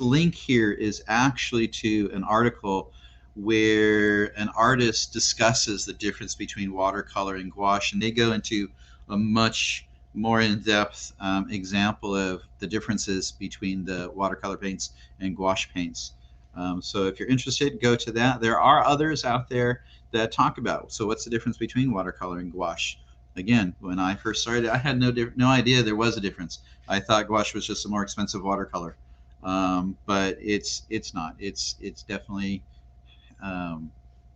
link here is actually to an article where an artist discusses the difference between watercolor and gouache, and they go into a much more in-depth example of the differences between the watercolor paints and gouache paints. So if you're interested, go to that. There are others out there that talk about, so what's the difference between watercolor and gouache? Again, when I first started, I had no idea there was a difference. I thought gouache was just a more expensive watercolor, but it's not. It's definitely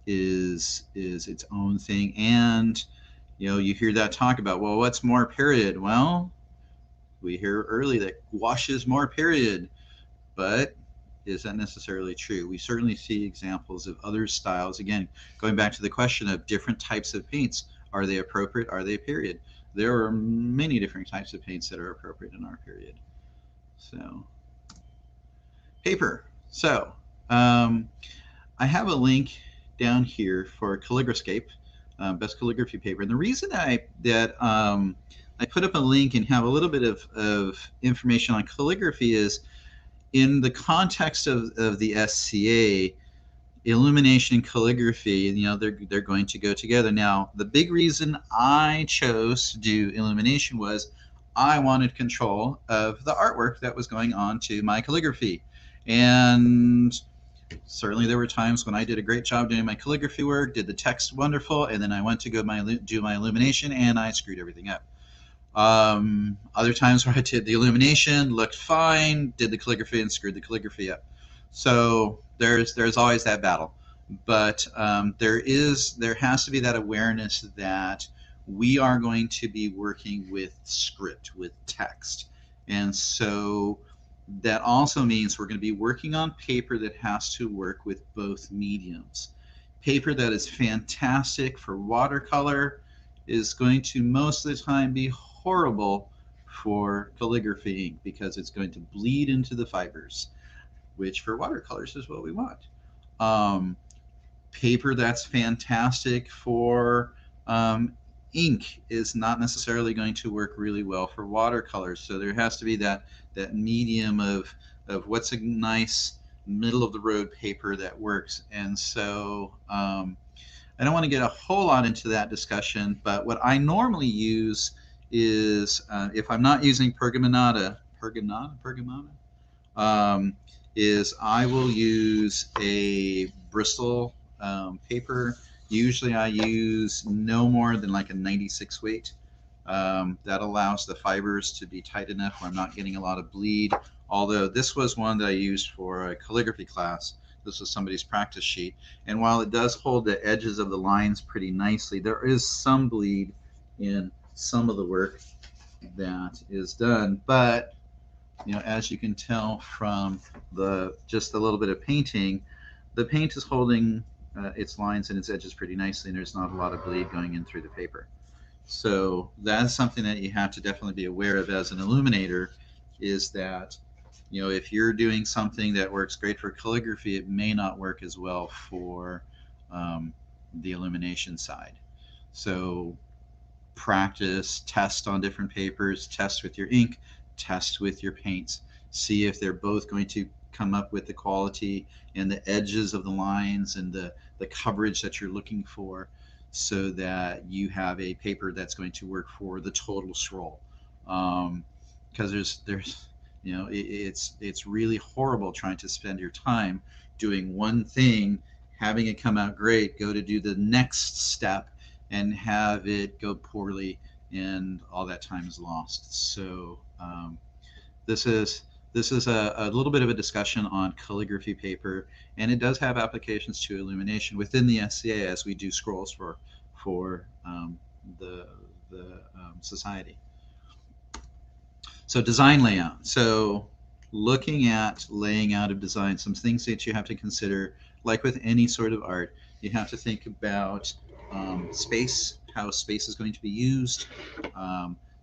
is its own thing. And you hear that talk about, well, what's more period? Well, we hear early that gouache is more period, but is that necessarily true? We certainly see examples of other styles. Again, going back to the question of different types of paints. Are they appropriate? Are they period? There are many different types of paints that are appropriate in our period. So, paper. So, I have a link down here for Calligrascape, best calligraphy paper. And the reason that I put up a link and have a little bit of information on calligraphy is in the context of the SCA. Illumination and calligraphy, they're going to go together. Now, the big reason I chose to do illumination was I wanted control of the artwork that was going on to my calligraphy. And certainly there were times when I did a great job doing my calligraphy work, did the text wonderful, and then I went to go do my illumination and I screwed everything up. Other times where I did the illumination, looked fine, did the calligraphy and screwed the calligraphy up. So there's always that battle, but there has to be that awareness that we are going to be working with script, with text, and so that also means we're going to be working on paper that has to work with both mediums. Paper that is fantastic for watercolor is going to most of the time be horrible for calligraphy ink because it's going to bleed into the fibers, which for watercolors is what we want. Paper that's fantastic for ink is not necessarily going to work really well for watercolors. So there has to be that medium of what's a nice middle of the road paper that works. And so I don't want to get a whole lot into that discussion, but what I normally use is if I'm not using pergamonata, is I will use a Bristol paper. Usually I use no more than like a 96 weight. That allows the fibers to be tight enough where I'm not getting a lot of bleed. Although this was one that I used for a calligraphy class. This was somebody's practice sheet. And while it does hold the edges of the lines pretty nicely, there is some bleed in some of the work that is done. But as you can tell from just a little bit of painting, the paint is holding its lines and its edges pretty nicely, and there's not a lot of bleed going in through the paper. So that's something that you have to definitely be aware of as an illuminator, is that if you're doing something that works great for calligraphy, it may not work as well for the illumination side. So practice, test on different papers, test with your ink, test with your paints, see if they're both going to come up with the quality and the edges of the lines and the coverage that you're looking for, so that you have a paper that's going to work for the total scroll. Because there's it's really horrible trying to spend your time doing one thing, having it come out great, go to do the next step and have it go poorly, and all that time is lost. So this is a little bit of a discussion on calligraphy paper, and it does have applications to illumination within the SCA as we do scrolls for the society. So design layout. So looking at laying out of design, some things that you have to consider, like with any sort of art, you have to think about space, how space is going to be used,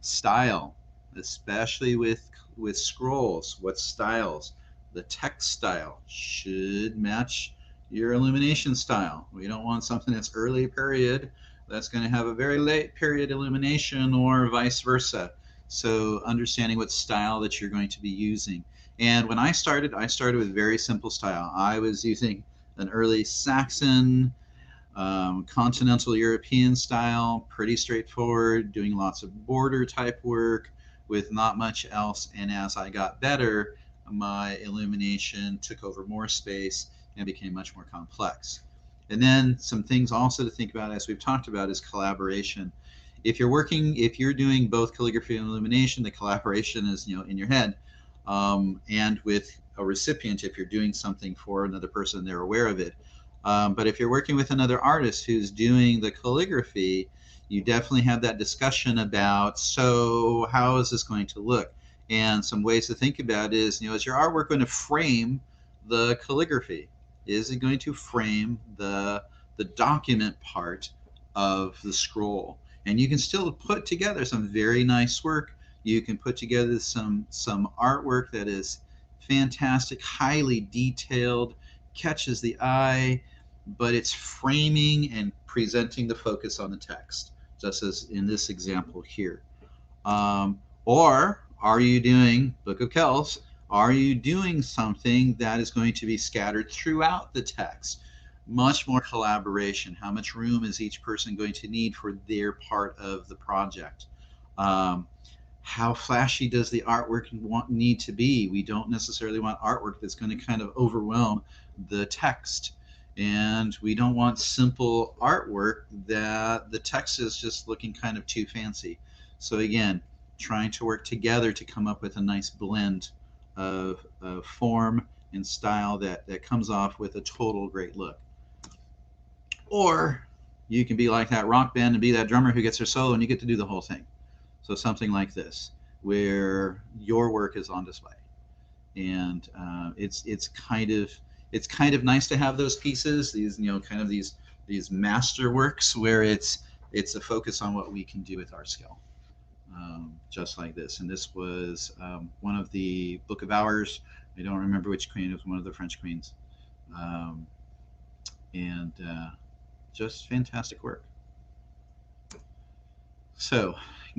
style, especially with scrolls, what styles. The text style should match your illumination style. We don't want something that's early period that's going to have a very late period illumination, or vice versa. So understanding what style that you're going to be using. And when I started with very simple style. I was using an early Saxon, continental European style, pretty straightforward, doing lots of border type work with not much else. And as I got better, my illumination took over more space and became much more complex. And then some things also to think about, as we've talked about, is collaboration. If you're doing both calligraphy and illumination, the collaboration is in your head, and with a recipient if you're doing something for another person, they're aware of it. But if you're working with another artist who's doing the calligraphy, you definitely have that discussion about, so how is this going to look? And some ways to think about it is, is your artwork going to frame the calligraphy? Is it going to frame the document part of the scroll? And you can still put together some very nice work. You can put together some artwork that is fantastic, highly detailed, catches the eye, but it's framing and presenting the focus on the text, just as in this example here. Or are you doing Book of Kells? Are you doing something that is going to be scattered throughout the text? Much more collaboration. How much room is each person going to need for their part of the project? How flashy does the artwork need to be? We don't necessarily want artwork that's going to kind of overwhelm the text. And we don't want simple artwork that the text is just looking kind of too fancy. So again, trying to work together to come up with a nice blend of form and style that comes off with a total great look. Or you can be like that rock band and be that drummer who gets their solo and you get to do the whole thing. So something like this, where your work is on display. And it's kind of nice to have those pieces, these kind of these masterworks where it's a focus on what we can do with our skill, just like this. And this was one of the Book of Hours. I don't remember which queen. It was one of the French queens, and just fantastic work. So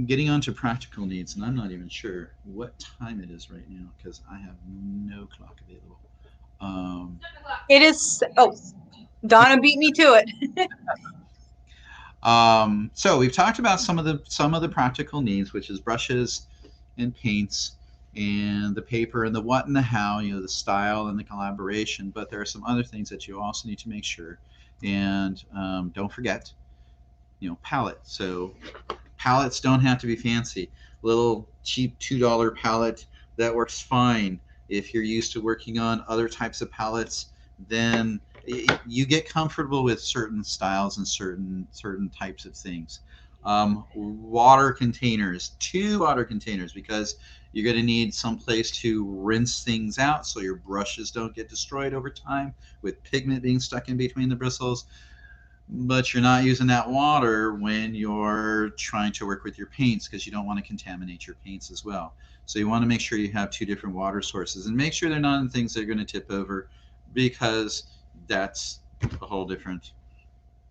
getting on to practical needs, and I'm not even sure what time it is right now because I have no clock available. It is. Oh, Donna beat me to it. So we've talked about some of the practical needs, which is brushes and paints and the paper and the what and the how, the style and the collaboration. But there are some other things that you also need to make sure. And don't forget, palette. So palettes don't have to be fancy. Little cheap $2 palette that works fine. If you're used to working on other types of palettes, then you get comfortable with certain styles and certain types of things. Water containers, 2 water containers, because you're going to need some place to rinse things out so your brushes don't get destroyed over time with pigment being stuck in between the bristles. But you're not using that water when you're trying to work with your paints because you don't want to contaminate your paints as well. So you want to make sure you have 2 different water sources and make sure they're not in things that are going to tip over, because that's a whole different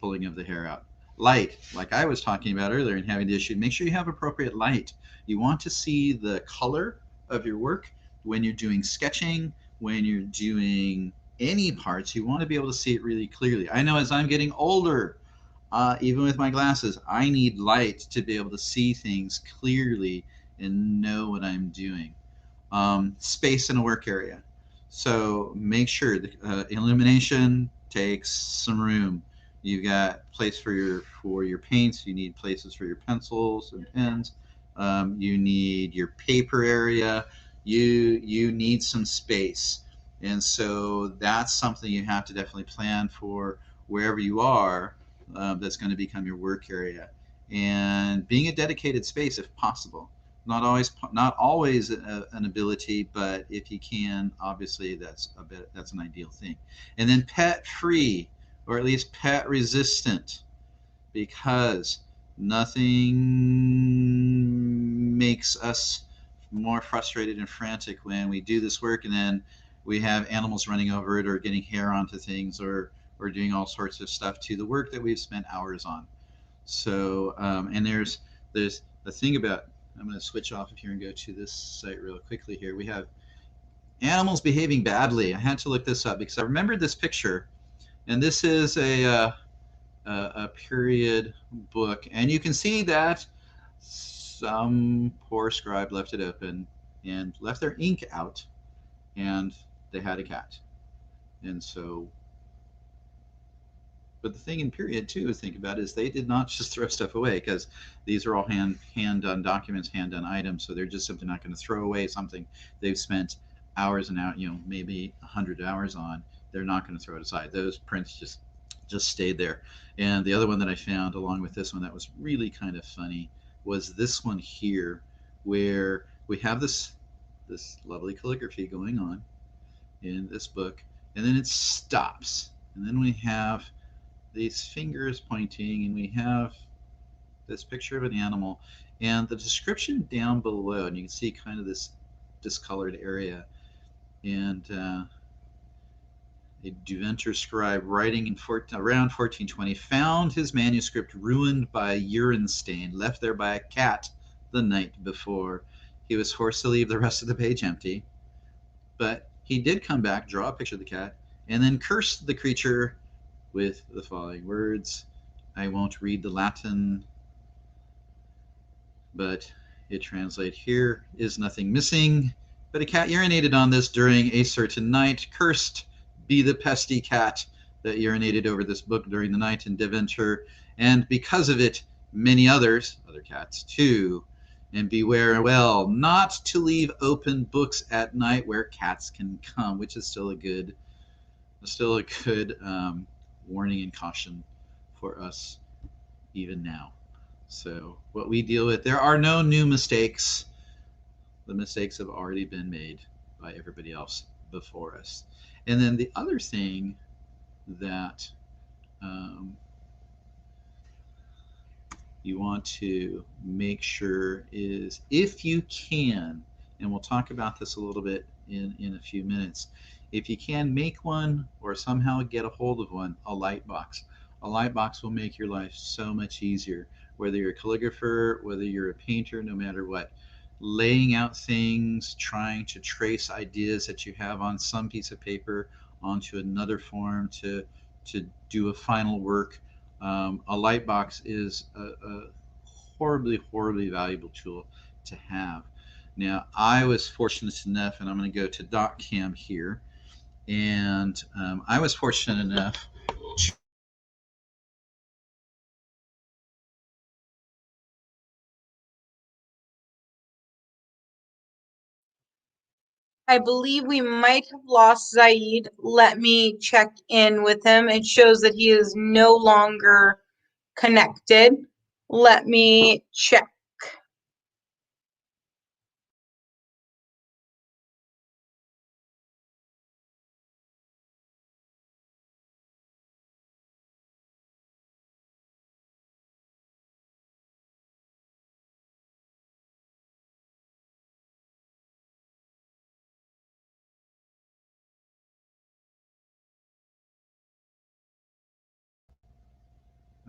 pulling of the hair out. Light, like I was talking about earlier and having the issue, make sure you have appropriate light. You want to see the color of your work when you're doing sketching, when you're doing any parts, you want to be able to see it really clearly. I know as I'm getting older, even with my glasses, I need light to be able to see things clearly and know what I'm doing. Space in a work area. So make sure the illumination takes some room. You've got place for your paints. You need places for your pencils and pens. You need your paper area. You need some space, and so that's something you have to definitely plan for wherever you are. That's going to become your work area, and being a dedicated space if possible. Not always an ability, but if you can, obviously that's an ideal thing. And then pet free, or at least pet resistant, because nothing makes us more frustrated and frantic when we do this work and then we have animals running over it or getting hair onto things or doing all sorts of stuff to the work that we've spent hours on. So, and there's the thing about, I'm going to switch off of here and go to this site real quickly here. We have animals behaving badly. I had to look this up because I remembered this picture, and this is a period book, and you can see that some poor scribe left it open and left their ink out, and they had a cat. And so, but the thing in period too is think about is they did not just throw stuff away, because these are all hand done documents, hand done items, so they're just simply not going to throw away something they've spent hours and hours, maybe 100 hours on. They're not going to throw it aside. Those prints just stayed there. And the other one that I found along with this one that was really kind of funny was this one here, where we have this lovely calligraphy going on in this book, and then it stops, and then we have these fingers pointing, and we have this picture of an animal, and the description down below, and you can see kind of this discolored area, and a Deventer scribe writing in around 1420 found his manuscript ruined by a urine stain left there by a cat the night before. He was forced to leave the rest of the page empty, but he did come back, draw a picture of the cat, and then curse the creature with the following words. I won't read the Latin, but it translates, here is nothing missing, but a cat urinated on this during a certain night. Cursed be the pesty cat that urinated over this book during the night in Deventer, and because of it, many other cats too. And beware well not to leave open books at night where cats can come, which is still a good warning and caution for us even now. So what we deal with, there are no new mistakes. The mistakes have already been made by everybody else before us. And then the other thing that you want to make sure is, if you can, and we'll talk about this a little bit in a few minutes, if you can make one or somehow get a hold of one, a light box. A light box will make your life so much easier, whether you're a calligrapher, whether you're a painter, no matter what. Laying out things, trying to trace ideas that you have on some piece of paper onto another form to do a final work. A light box is a horribly, horribly valuable tool to have. Now, I was fortunate enough, and I'm going to go to DocCam here, and I was fortunate enough to I believe we might have lost Zaid. Let me check in with him. It shows that he is no longer connected. Let me check.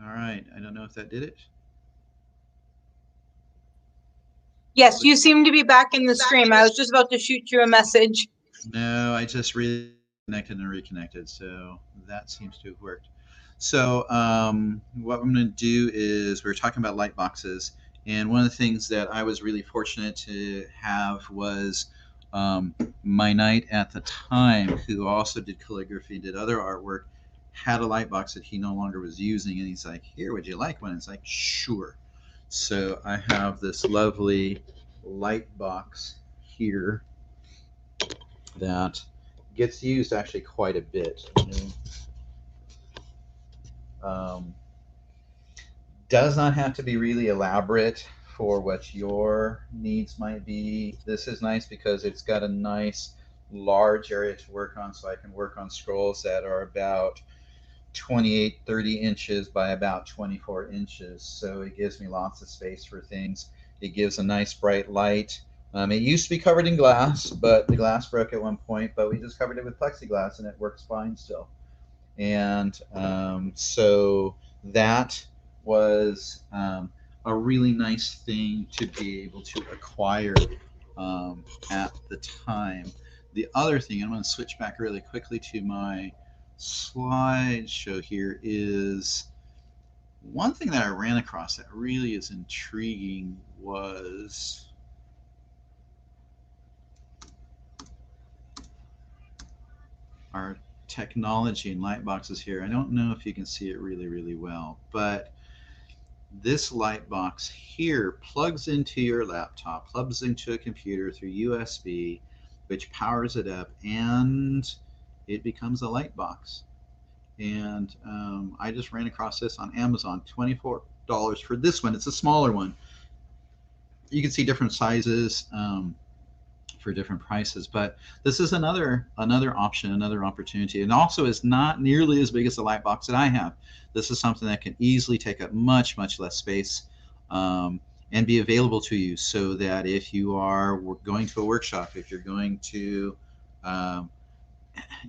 All right. I don't know if that did it. Yes, you seem to be back in the stream. I was just about to shoot you a message. No, I just reconnected and reconnected, so that seems to have worked. So what I'm going to do is we're talking about light boxes, and one of the things that I was really fortunate to have was my knight at the time, who also did calligraphy, did other artwork, had a light box that he no longer was using, and he's like, "Here, would you like one?" It's like, "Sure." So I have this lovely light box here that gets used actually quite a bit. Um, does not have to be really elaborate for what your needs might be. This is nice because it's got a nice large area to work on, so I can work on scrolls that are about 28, 30 inches by about 24 inches. So it gives me lots of space for things. It gives a nice bright light. It used to be covered in glass, but the glass broke at one point, but we just covered it with plexiglass and it works fine still. And so that was a really nice thing to be able to acquire at the time. The other thing, I'm going to switch back really quickly to my slideshow here, is one thing that I ran across that really is intriguing was our technology and light boxes here. I don't know if you can see it really, really well, but this light box here plugs into your laptop, plugs into a computer through USB, which powers it up, and it becomes a light box. And I just ran across this on Amazon, $24 for this one. It's a smaller one. You can see different sizes for different prices, but this is another option, another opportunity, and also is not nearly as big as the light box that I have. This is something that can easily take up much less space and be available to you, so that if you are going to a workshop, if you're going to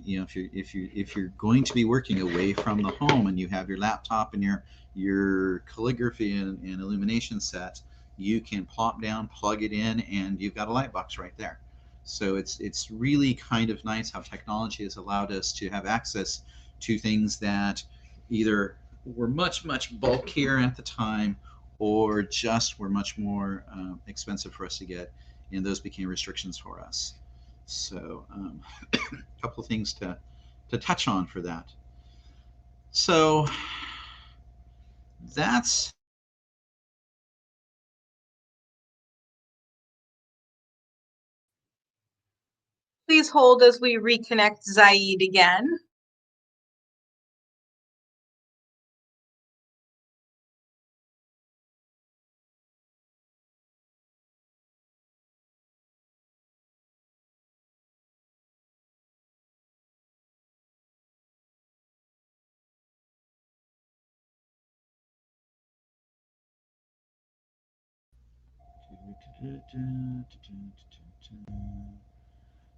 if you're going to be working away from the home and you have your laptop and your calligraphy and illumination set, you can plop down, plug it in, and you've got a light box right there. So it's really kind of nice how technology has allowed us to have access to things that either were much bulkier at the time, or just were much more expensive for us to get, and those became restrictions for us. So a couple of things to touch on for that. So that's Please hold as we reconnect Zaid again.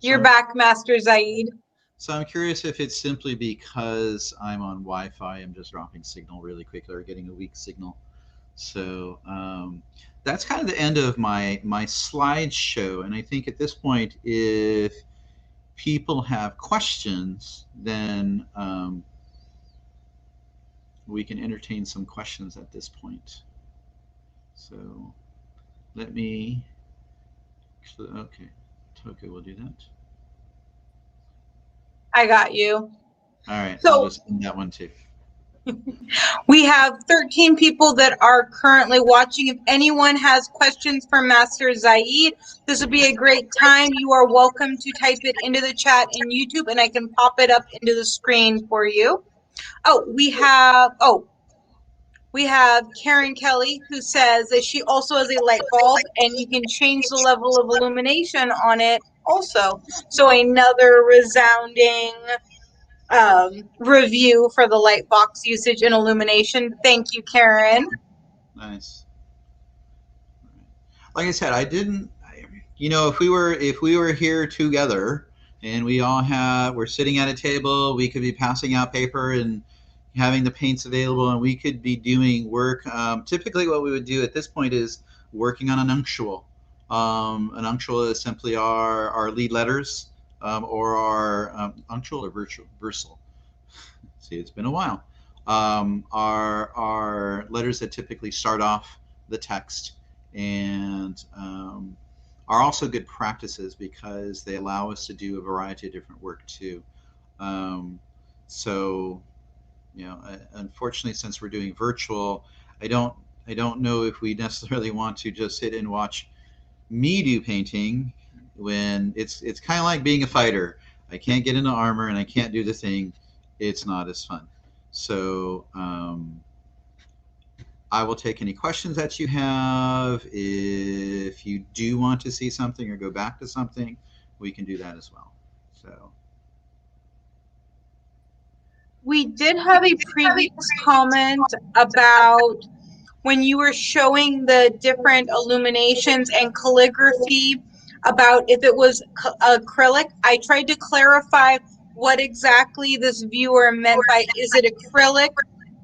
You're back, Master Zaid. So I'm curious if it's simply because I'm on Wi-Fi, I'm just dropping signal really quickly or getting a weak signal. So that's kind of the end of my slideshow. And I think at this point, if people have questions, then we can entertain some questions at this point. So let me, okay, Toka will do that. I got you. All right, So, I'll just end that one too. We have 13 people that are currently watching. If anyone has questions for Master Zaid, this would be a great time. You are welcome to type it into the chat in YouTube, and I can pop it up into the screen for you. We have Karen Kelly, who says that she also has a light bulb, and you can change the level of illumination on it also. So another resounding review for the light box usage and illumination. Thank you, Karen. Nice. Like I said, if we were here together and we're sitting at a table, we could be passing out paper and having the paints available, and we could be doing work. Typically, what we would do at this point is working on an unctual. An unctual is simply our lead letters, or our unctual or versal. See, it's been a while. Are letters that typically start off the text, and are also good practices because they allow us to do a variety of different work too. Um, so, unfortunately, since we're doing virtual, I don't I don't know if we necessarily want to just sit and watch me do painting when it's kind of like being a fighter. I can't get into armor and I can't do the thing. It's not as fun. So I will take any questions that you have. If you do want to see something or go back to something, we can do that as well. So We did have a previous comment about when you were showing the different illuminations and calligraphy about if it was acrylic. I tried to clarify what exactly this viewer meant by is it acrylic?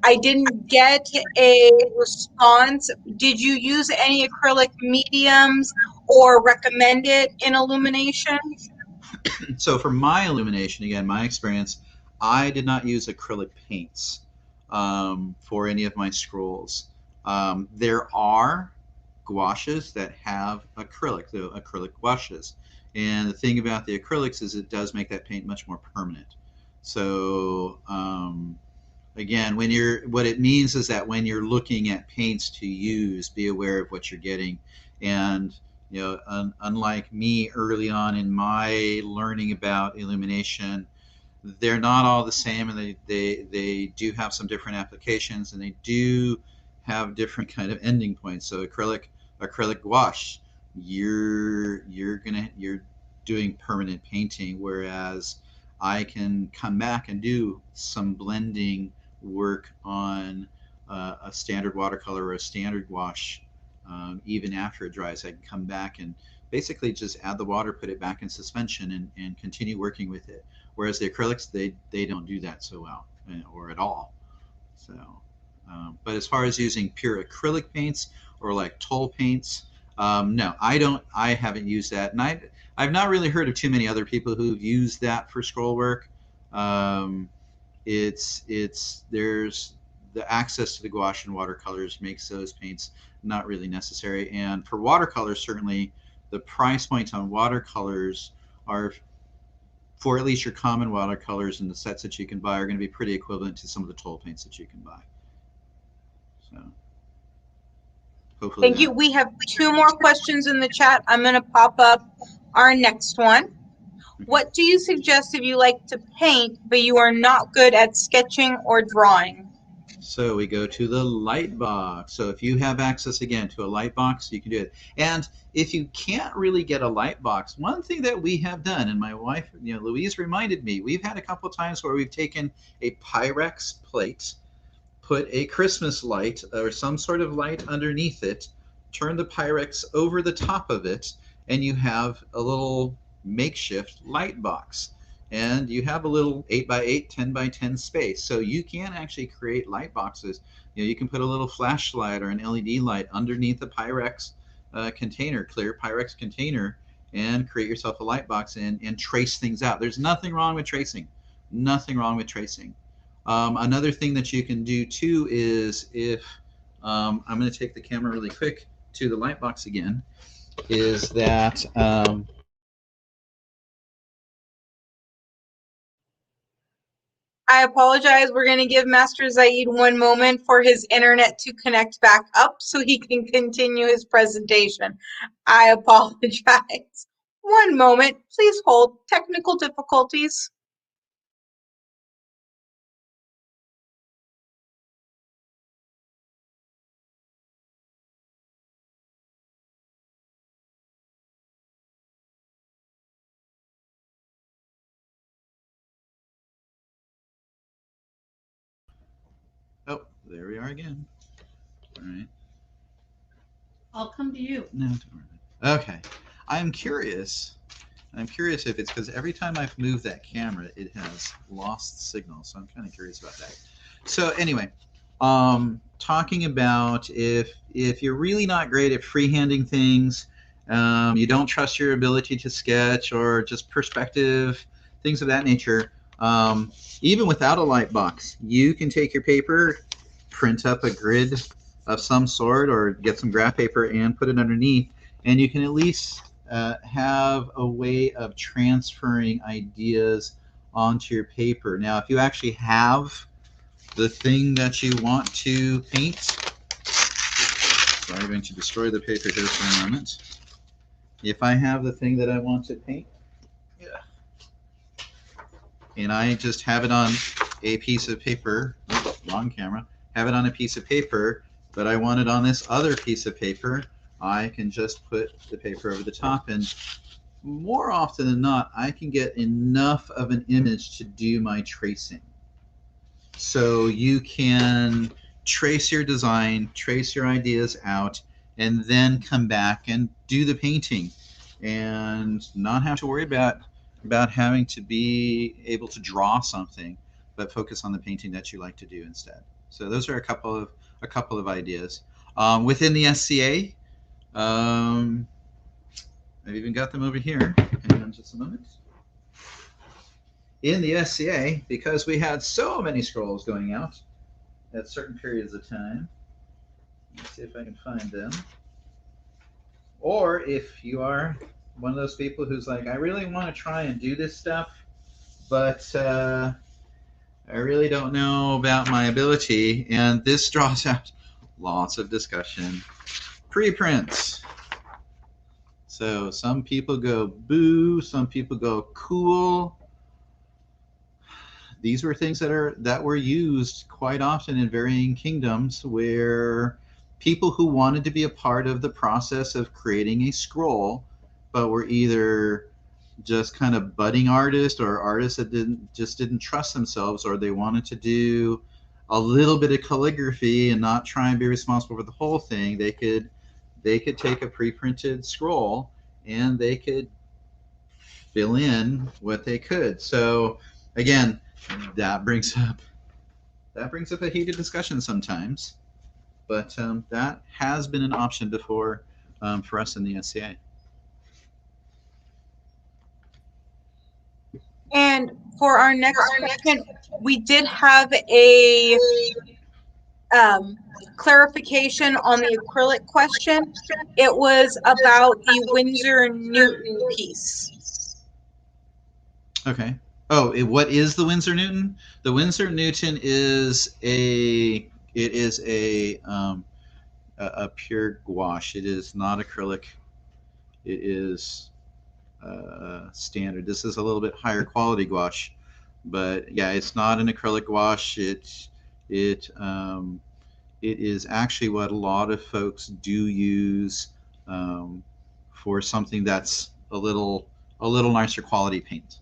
I didn't get a response. Did you use any acrylic mediums or recommend it in illumination? so for my illumination, again, my experience, I did not use acrylic paints for any of my scrolls. There are gouaches that have acrylic, the acrylic gouaches. And the thing about the acrylics is it does make that paint much more permanent. So again, what it means is that when you're looking at paints to use, be aware of what you're getting. And unlike me early on in my learning about illumination, they're not all the same, and they do have some different applications, and they do have different kind of ending points. So acrylic gouache, you're doing permanent painting, whereas I can come back and do some blending work on a standard watercolor or a standard gouache. Even after it dries, I can come back and basically just add the water, put it back in suspension, and continue working with it. Whereas the acrylics, they don't do that so well, or at all. So, but as far as using pure acrylic paints or like toll paints, no, I don't. I haven't used that, and I've not really heard of too many other people who've used that for scroll work. There's the access to the gouache and watercolors makes those paints not really necessary. And for watercolors, certainly the price points on watercolors are, for at least your common watercolors and the sets that you can buy, are going to be pretty equivalent to some of the toll paints that you can buy. So hopefully Thank you. We have 2 more questions in the chat. I'm going to pop up our next one. What do you suggest if you like to paint, but you are not good at sketching or drawing? So we go to the light box. So if you have access again to a light box, you can do it. And if you can't really get a light box, one thing that we have done, and my wife, Louise reminded me, we've had a couple of times where we've taken a Pyrex plate, put a Christmas light or some sort of light underneath it, turn the Pyrex over the top of it, and you have a little makeshift light box. And you have a little 8x8, 10x10 space. So you can actually create light boxes. You can put a little flashlight or an LED light underneath the Pyrex container, clear Pyrex container, and create yourself a light box and trace things out. There's nothing wrong with tracing. Nothing wrong with tracing. Another thing that you can do too is if, I'm going to take the camera really quick to the light box again, is that I apologize. We're going to give Master Zaid 1 moment for his internet to connect back up so he can continue his presentation. I apologize. 1 moment. Please hold. Technical difficulties. oh, there we are again. All right. I'll come to you. No, don't worry. Okay. I'm curious. I'm curious if it's because every time I've moved that camera, it has lost signal. So I'm kind of curious about that. So anyway, talking about if you're really not great at freehanding things, you don't trust your ability to sketch or just perspective, things of that nature. Even without a light box, you can take your paper, print up a grid of some sort, or get some graph paper and put it underneath, and you can at least have a way of transferring ideas onto your paper. Now, if you actually have the thing that you want to paint, so I'm going to destroy the paper here for a moment. If I have the thing that I want to paint, and I just have it on a piece of paper, oops, wrong camera, have it on a piece of paper, but I want it on this other piece of paper, I can just put the paper over the top, and more often than not, I can get enough of an image to do my tracing. So you can trace your design, trace your ideas out, and then come back and do the painting, and not have to worry about having to be able to draw something, but focus on the painting that you like to do instead. So those are a couple of ideas within the SCA. I've even got them over here. Hang on just a moment. In the SCA, because we had so many scrolls going out at certain periods of time. Let's see if I can find them. Or if you are one of those people who's like, I really want to try and do this stuff, but I really don't know about my ability, and this draws out lots of discussion. Preprints. So some people go boo, some people go cool. These were things that were used quite often in varying kingdoms, where people who wanted to be a part of the process of creating a scroll, but were either just kind of budding artists or artists that didn't trust themselves, or they wanted to do a little bit of calligraphy and not try and be responsible for the whole thing. They could take a pre-printed scroll and they could fill in what they could. So again, that brings up a heated discussion sometimes, but that has been an option before for us in the SCA. And for our next question, we did have a clarification on the acrylic question. It was about the Winsor Newton piece. Okay. Oh, what is the Winsor Newton? The Winsor Newton is a pure gouache. It is not acrylic. It is standard. This is a little bit higher quality gouache, but yeah, it's not an acrylic gouache. It is actually what a lot of folks do use for something that's a little nicer quality paint.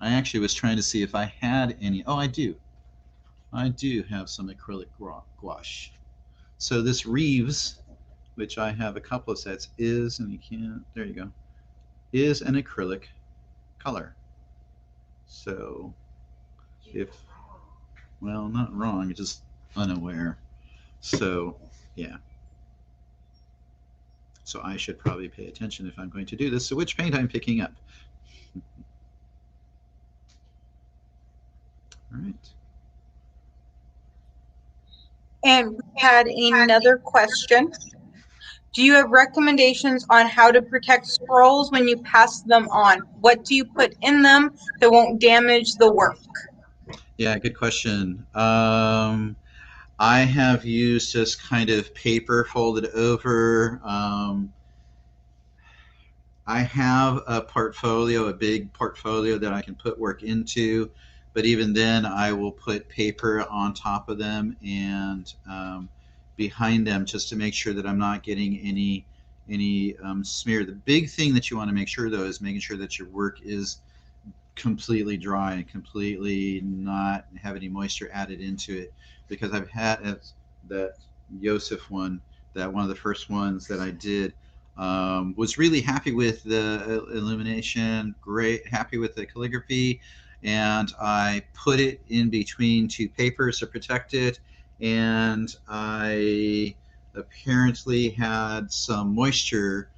I actually was trying to see if I had any. Oh, I do. I do have some acrylic gouache. So this Reeves, which I have a couple of sets, is, and you can't, there you go, is an acrylic color. So if, well, not wrong, just unaware. So yeah. So I should probably pay attention if I'm going to do this. So which paint I'm picking up. All right. And we had another question. Do you have recommendations on how to protect scrolls when you pass them on? What do you put in them that won't damage the work? Yeah, good question. I have used just kind of paper folded over. I have a portfolio, a big portfolio that I can put work into, but even then I will put paper on top of them and behind them, just to make sure that I'm not getting any smear. The big thing that you want to make sure, though, is making sure that your work is completely dry and completely not have any moisture added into it, because I've had that Yosef one, that one of the first ones that I did, was really happy with the illumination, great, happy with the calligraphy, and I put it in between two papers to protect it, and I apparently had some moisture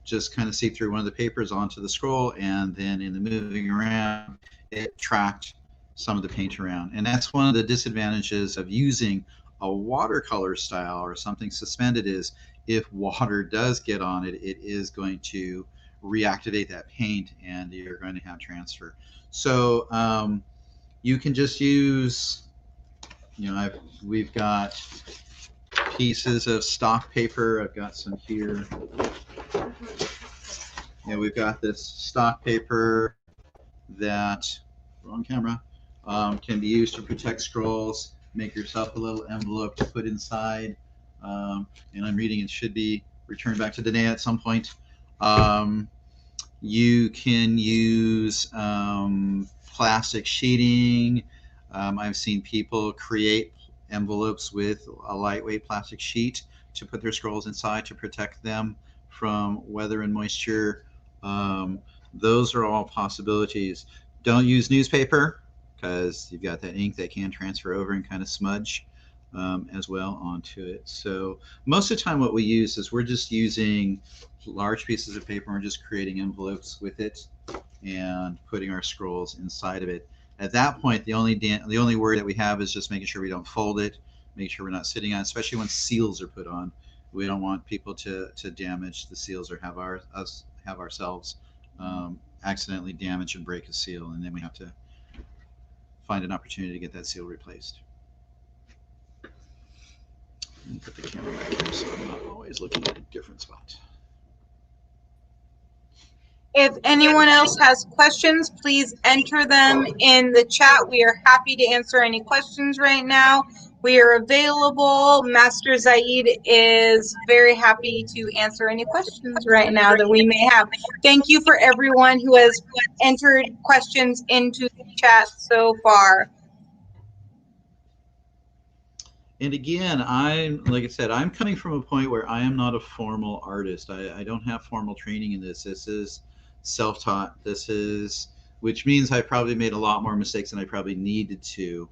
just kind of seep through one of the papers onto the scroll, and then in the moving around, it tracked some of the paint around. And that's one of the disadvantages of using a watercolor style or something suspended is if water does get on it, it is going to reactivate that paint and you're going to have transfer. So you can just use, we've got pieces of stock paper. I've got some here. Yeah, we've got this stock paper that, wrong camera, can be used to protect scrolls. Make yourself a little envelope to put inside. And I'm reading it should be returned back to Danae at some point. You can use plastic sheeting. I've seen people create envelopes with a lightweight plastic sheet to put their scrolls inside to protect them from weather and moisture. Those are all possibilities. Don't use newspaper because you've got that ink that can transfer over and kind of smudge as well onto it. So most of the time what we use is we're just using large pieces of paper and we're just creating envelopes with it and putting our scrolls inside of it. At that point, the only worry that we have is just making sure we don't fold it, make sure we're not sitting on it, especially when seals are put on. We don't want people to damage the seals or have ourselves accidentally damage and break a seal, and then we have to find an opportunity to get that seal replaced. Let me put the camera back here so I'm not always looking at a different spot. If anyone else has questions, please enter them in the chat. We are happy to answer any questions right now. We are available. Master Zaid is very happy to answer any questions right now that we may have. Thank you for everyone who has entered questions into the chat so far. And again, like I said, I'm coming from a point where I am not a formal artist. I don't have formal training in this. This is self-taught. Which means I probably made a lot more mistakes than I probably needed to.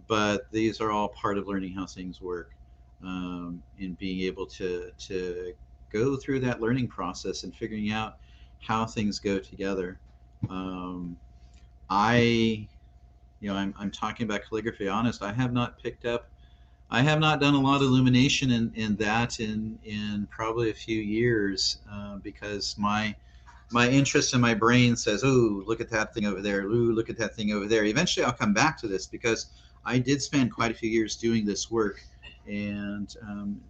But these are all part of learning how things work and being able to go through that learning process and figuring out how things go together. I'm talking about calligraphy. Honest, I have not done a lot of illumination in that in probably a few years because my interest in my brain says, oh, look at that thing over there. Ooh, look at that thing over there. Eventually I'll come back to this because I did spend quite a few years doing this work and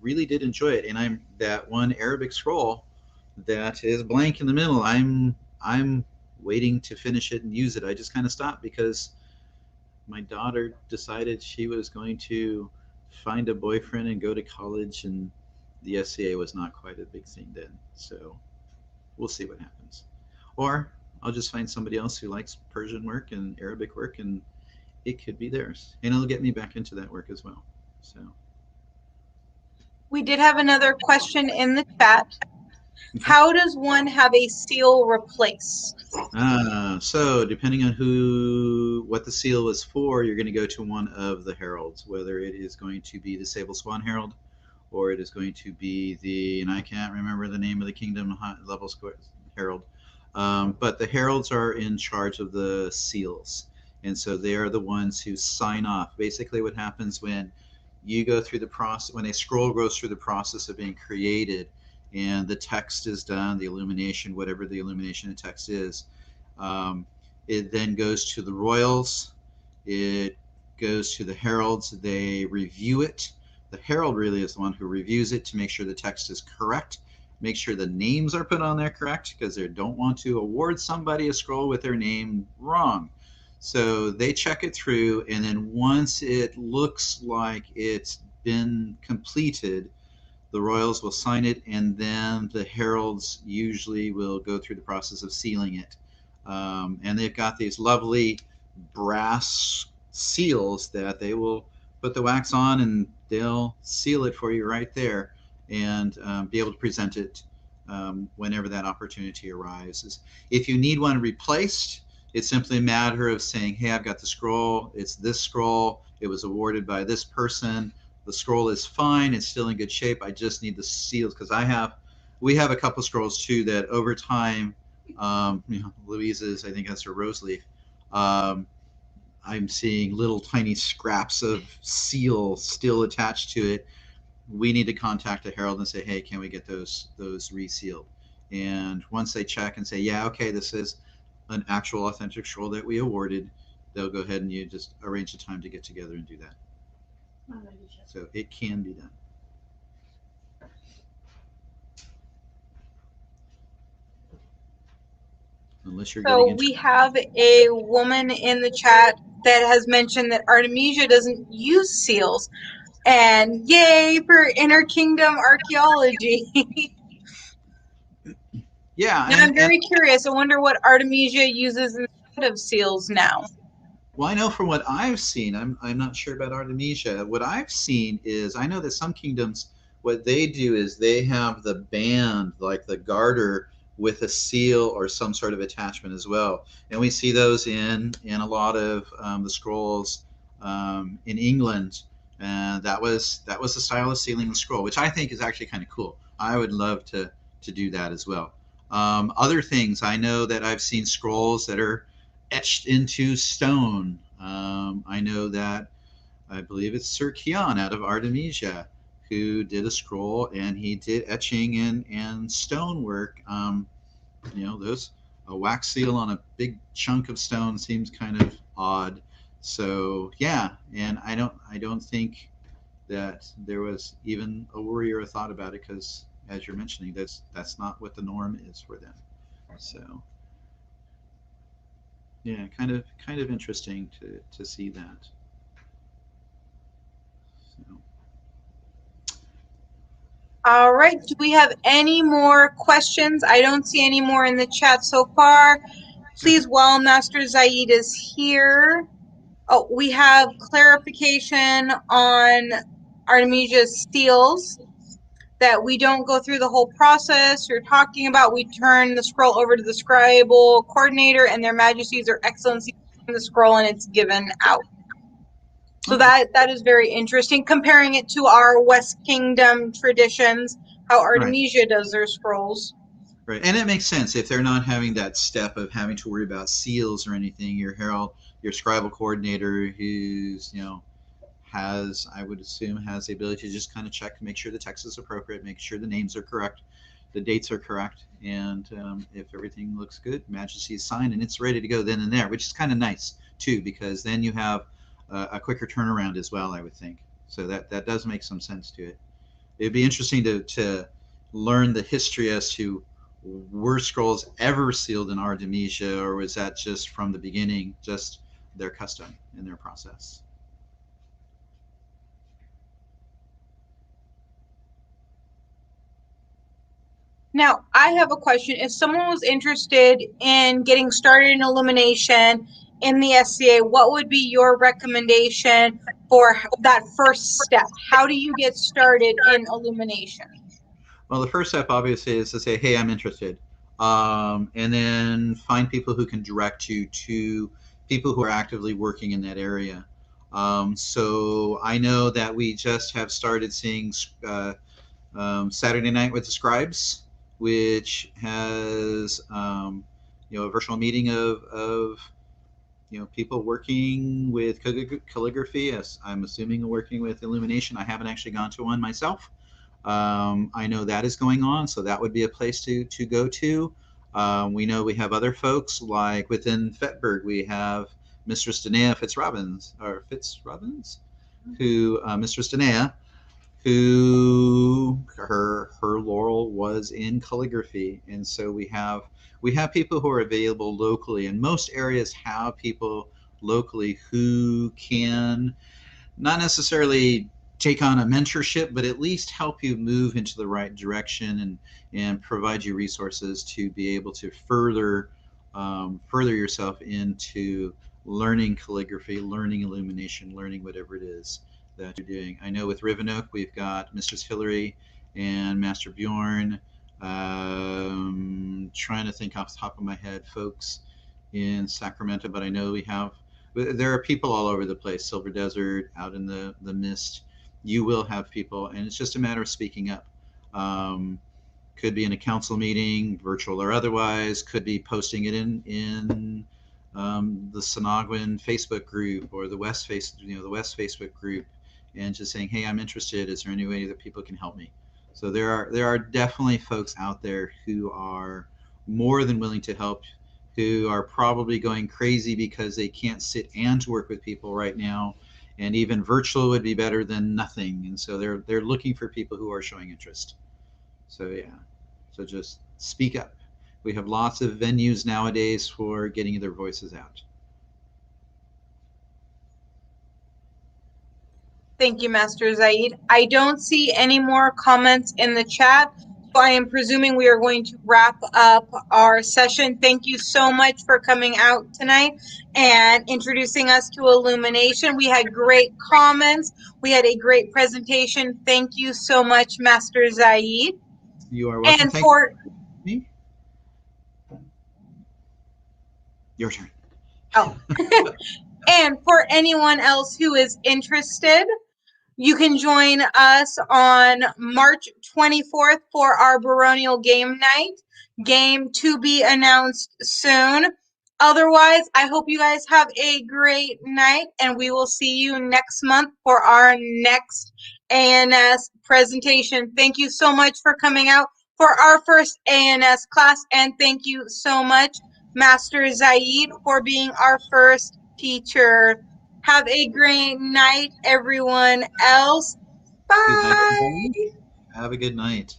really did enjoy it. And I'm that one Arabic scroll that is blank in the middle. I'm waiting to finish it and use it. I just kind of stopped because my daughter decided she was going to find a boyfriend and go to college, and the SCA was not quite a big thing then. So we'll see what happens. Or I'll just find somebody else who likes Persian work and Arabic work, and it could be theirs. And it'll get me back into that work as well. So we did have another question in the chat. How does one have a seal replaced? So depending on what the seal was for, you're going to go to one of the heralds, whether it is going to be the Sable Swan Herald, or it is going to be and I can't remember the name of the Kingdom level Herald, but the heralds are in charge of the seals, and so they are the ones who sign off. Basically, what happens when you go through the process, when a scroll goes through the process of being created, and the text is done, the illumination, whatever the illumination and text is, it then goes to the royals, it goes to the heralds, they review it. The herald really is the one who reviews it to make sure the text is correct, make sure the names are put on there correct, because they don't want to award somebody a scroll with their name wrong. So they check it through, and then once it looks like it's been completed, the royals will sign it, and then the heralds usually will go through the process of sealing it. And they've got these lovely brass seals that they will put the wax on, and they'll seal it for you right there, and be able to present it whenever that opportunity arises. If you need one replaced, It's simply a matter of saying, hey, I've got the scroll. It's this scroll. It was awarded by this person. The scroll is fine. It's still in good shape. I just need the seals because we have a couple scrolls too that over time, Louise's, I think that's her rose leaf. Um, I'm seeing little tiny scraps of seal still attached to it. We need to contact the herald and say, hey, can we get those resealed? And once they check and say, yeah, okay, this is an actual authentic scroll that we awarded, they'll go ahead and you just arrange the time to get together and do that. So it can be done. Unless you're So getting into we have a woman in the chat that has mentioned that Artemisia doesn't use seals. And yay for Inner Kingdom archaeology. yeah, Now I'm very curious. I wonder what Artemisia uses instead of seals now. well, I know from what I've seen, I'm not sure about Artemisia. What I've seen is I know that some kingdoms, what they do is they have the band, like the garter, with a seal or some sort of attachment as well, and we see those in a lot of the scrolls in England. And that was the style of sealing the scroll, which I think is actually kind of cool. I would love to do that as well. Other things I know that I've seen scrolls that are etched into stone. I know that I believe it's Sir Keon out of Artemisia who did a scroll and he did etching and stonework. Those a wax seal on a big chunk of stone seems kind of odd. So yeah, and I don't think that there was even a worry or a thought about it because, as you're mentioning, that's not what the norm is for them. So yeah, kind of interesting to see that. So, All right. Do we have any more questions? I don't see any more in the chat so far. Please, while Master Zaid is here. Oh, we have clarification on Artemisia's seals, that we don't go through the whole process you're talking about. We turn the scroll over to the scribal coordinator and their majesties or excellencies in the scroll and it's given out. So that is very interesting, comparing it to our West Kingdom traditions, how Artemisia does their scrolls. Right, and it makes sense if they're not having that step of having to worry about seals or anything. Your herald, your scribal coordinator, who's has, I would assume, has the ability to just kind of check, make sure the text is appropriate, make sure the names are correct, the dates are correct, and if everything looks good, Majesty's sign and it's ready to go then and there, which is kind of nice too, because then you have a quicker turnaround as well, I would think. So that does make some sense to it. It'd be interesting to learn the history as to were scrolls ever sealed in Artemisia, or was that just from the beginning, just their custom and their process? Now, I have a question. If someone was interested in getting started in Illumination in the SCA, what would be your recommendation for that first step? How do you get started in Illumination? Well, the first step obviously is to say, hey, I'm interested. And then find people who can direct you to people who are actively working in that area. So I know that we just have started seeing Saturday Night with the Scribes, which has a virtual meeting of people working with calligraphy. As I'm assuming working with Illumination. I haven't actually gone to one myself. I know that is going on, so that would be a place to go to. We know we have other folks like within Fettburg. We have Mistress Danae Fitzrobbins, who Mistress Danae, who her laurel was in calligraphy, and so we have people who are available locally, and most areas have people locally who can not necessarily take on a mentorship, but at least help you move into the right direction and provide you resources to be able to further yourself into learning calligraphy, learning illumination, learning whatever it is that you're doing. I know with Rivenoak, we've got Mistress Hillary and Master Bjorn. Trying to think off the top of my head, folks in Sacramento, but I know there are people all over the place. Silver Desert, out in the mist, you will have people, and it's just a matter of speaking up. Um, could be in a council meeting, virtual or otherwise. Could be posting it in the Sonogwin Facebook group or the West Facebook group, and just saying, "Hey, I'm interested. Is there any way that people can help me?" So there are definitely folks out there who are more than willing to help, who are probably going crazy because they can't sit and work with people right now, and even virtual would be better than nothing. And so they're looking for people who are showing interest. So yeah, so just speak up. We have lots of venues nowadays for getting their voices out. Thank you, Master Zaid. I don't see any more comments in the chat, so I am presuming we are going to wrap up our session. Thank you so much for coming out tonight and introducing us to Illumination. We had great comments. We had a great presentation. Thank you so much, Master Zaid. You are welcome. And Thank for you. Your turn. oh, and for anyone else who is interested, you can join us on March 24th for our baronial game night. Game to be announced soon. Otherwise, I hope you guys have a great night, and we will see you next month for our next ANS presentation. Thank you so much for coming out for our first ANS class, and thank you so much, Master Zaid, for being our first teacher. Have a great night, everyone else. Good night, Bye. everybody. Have a good night.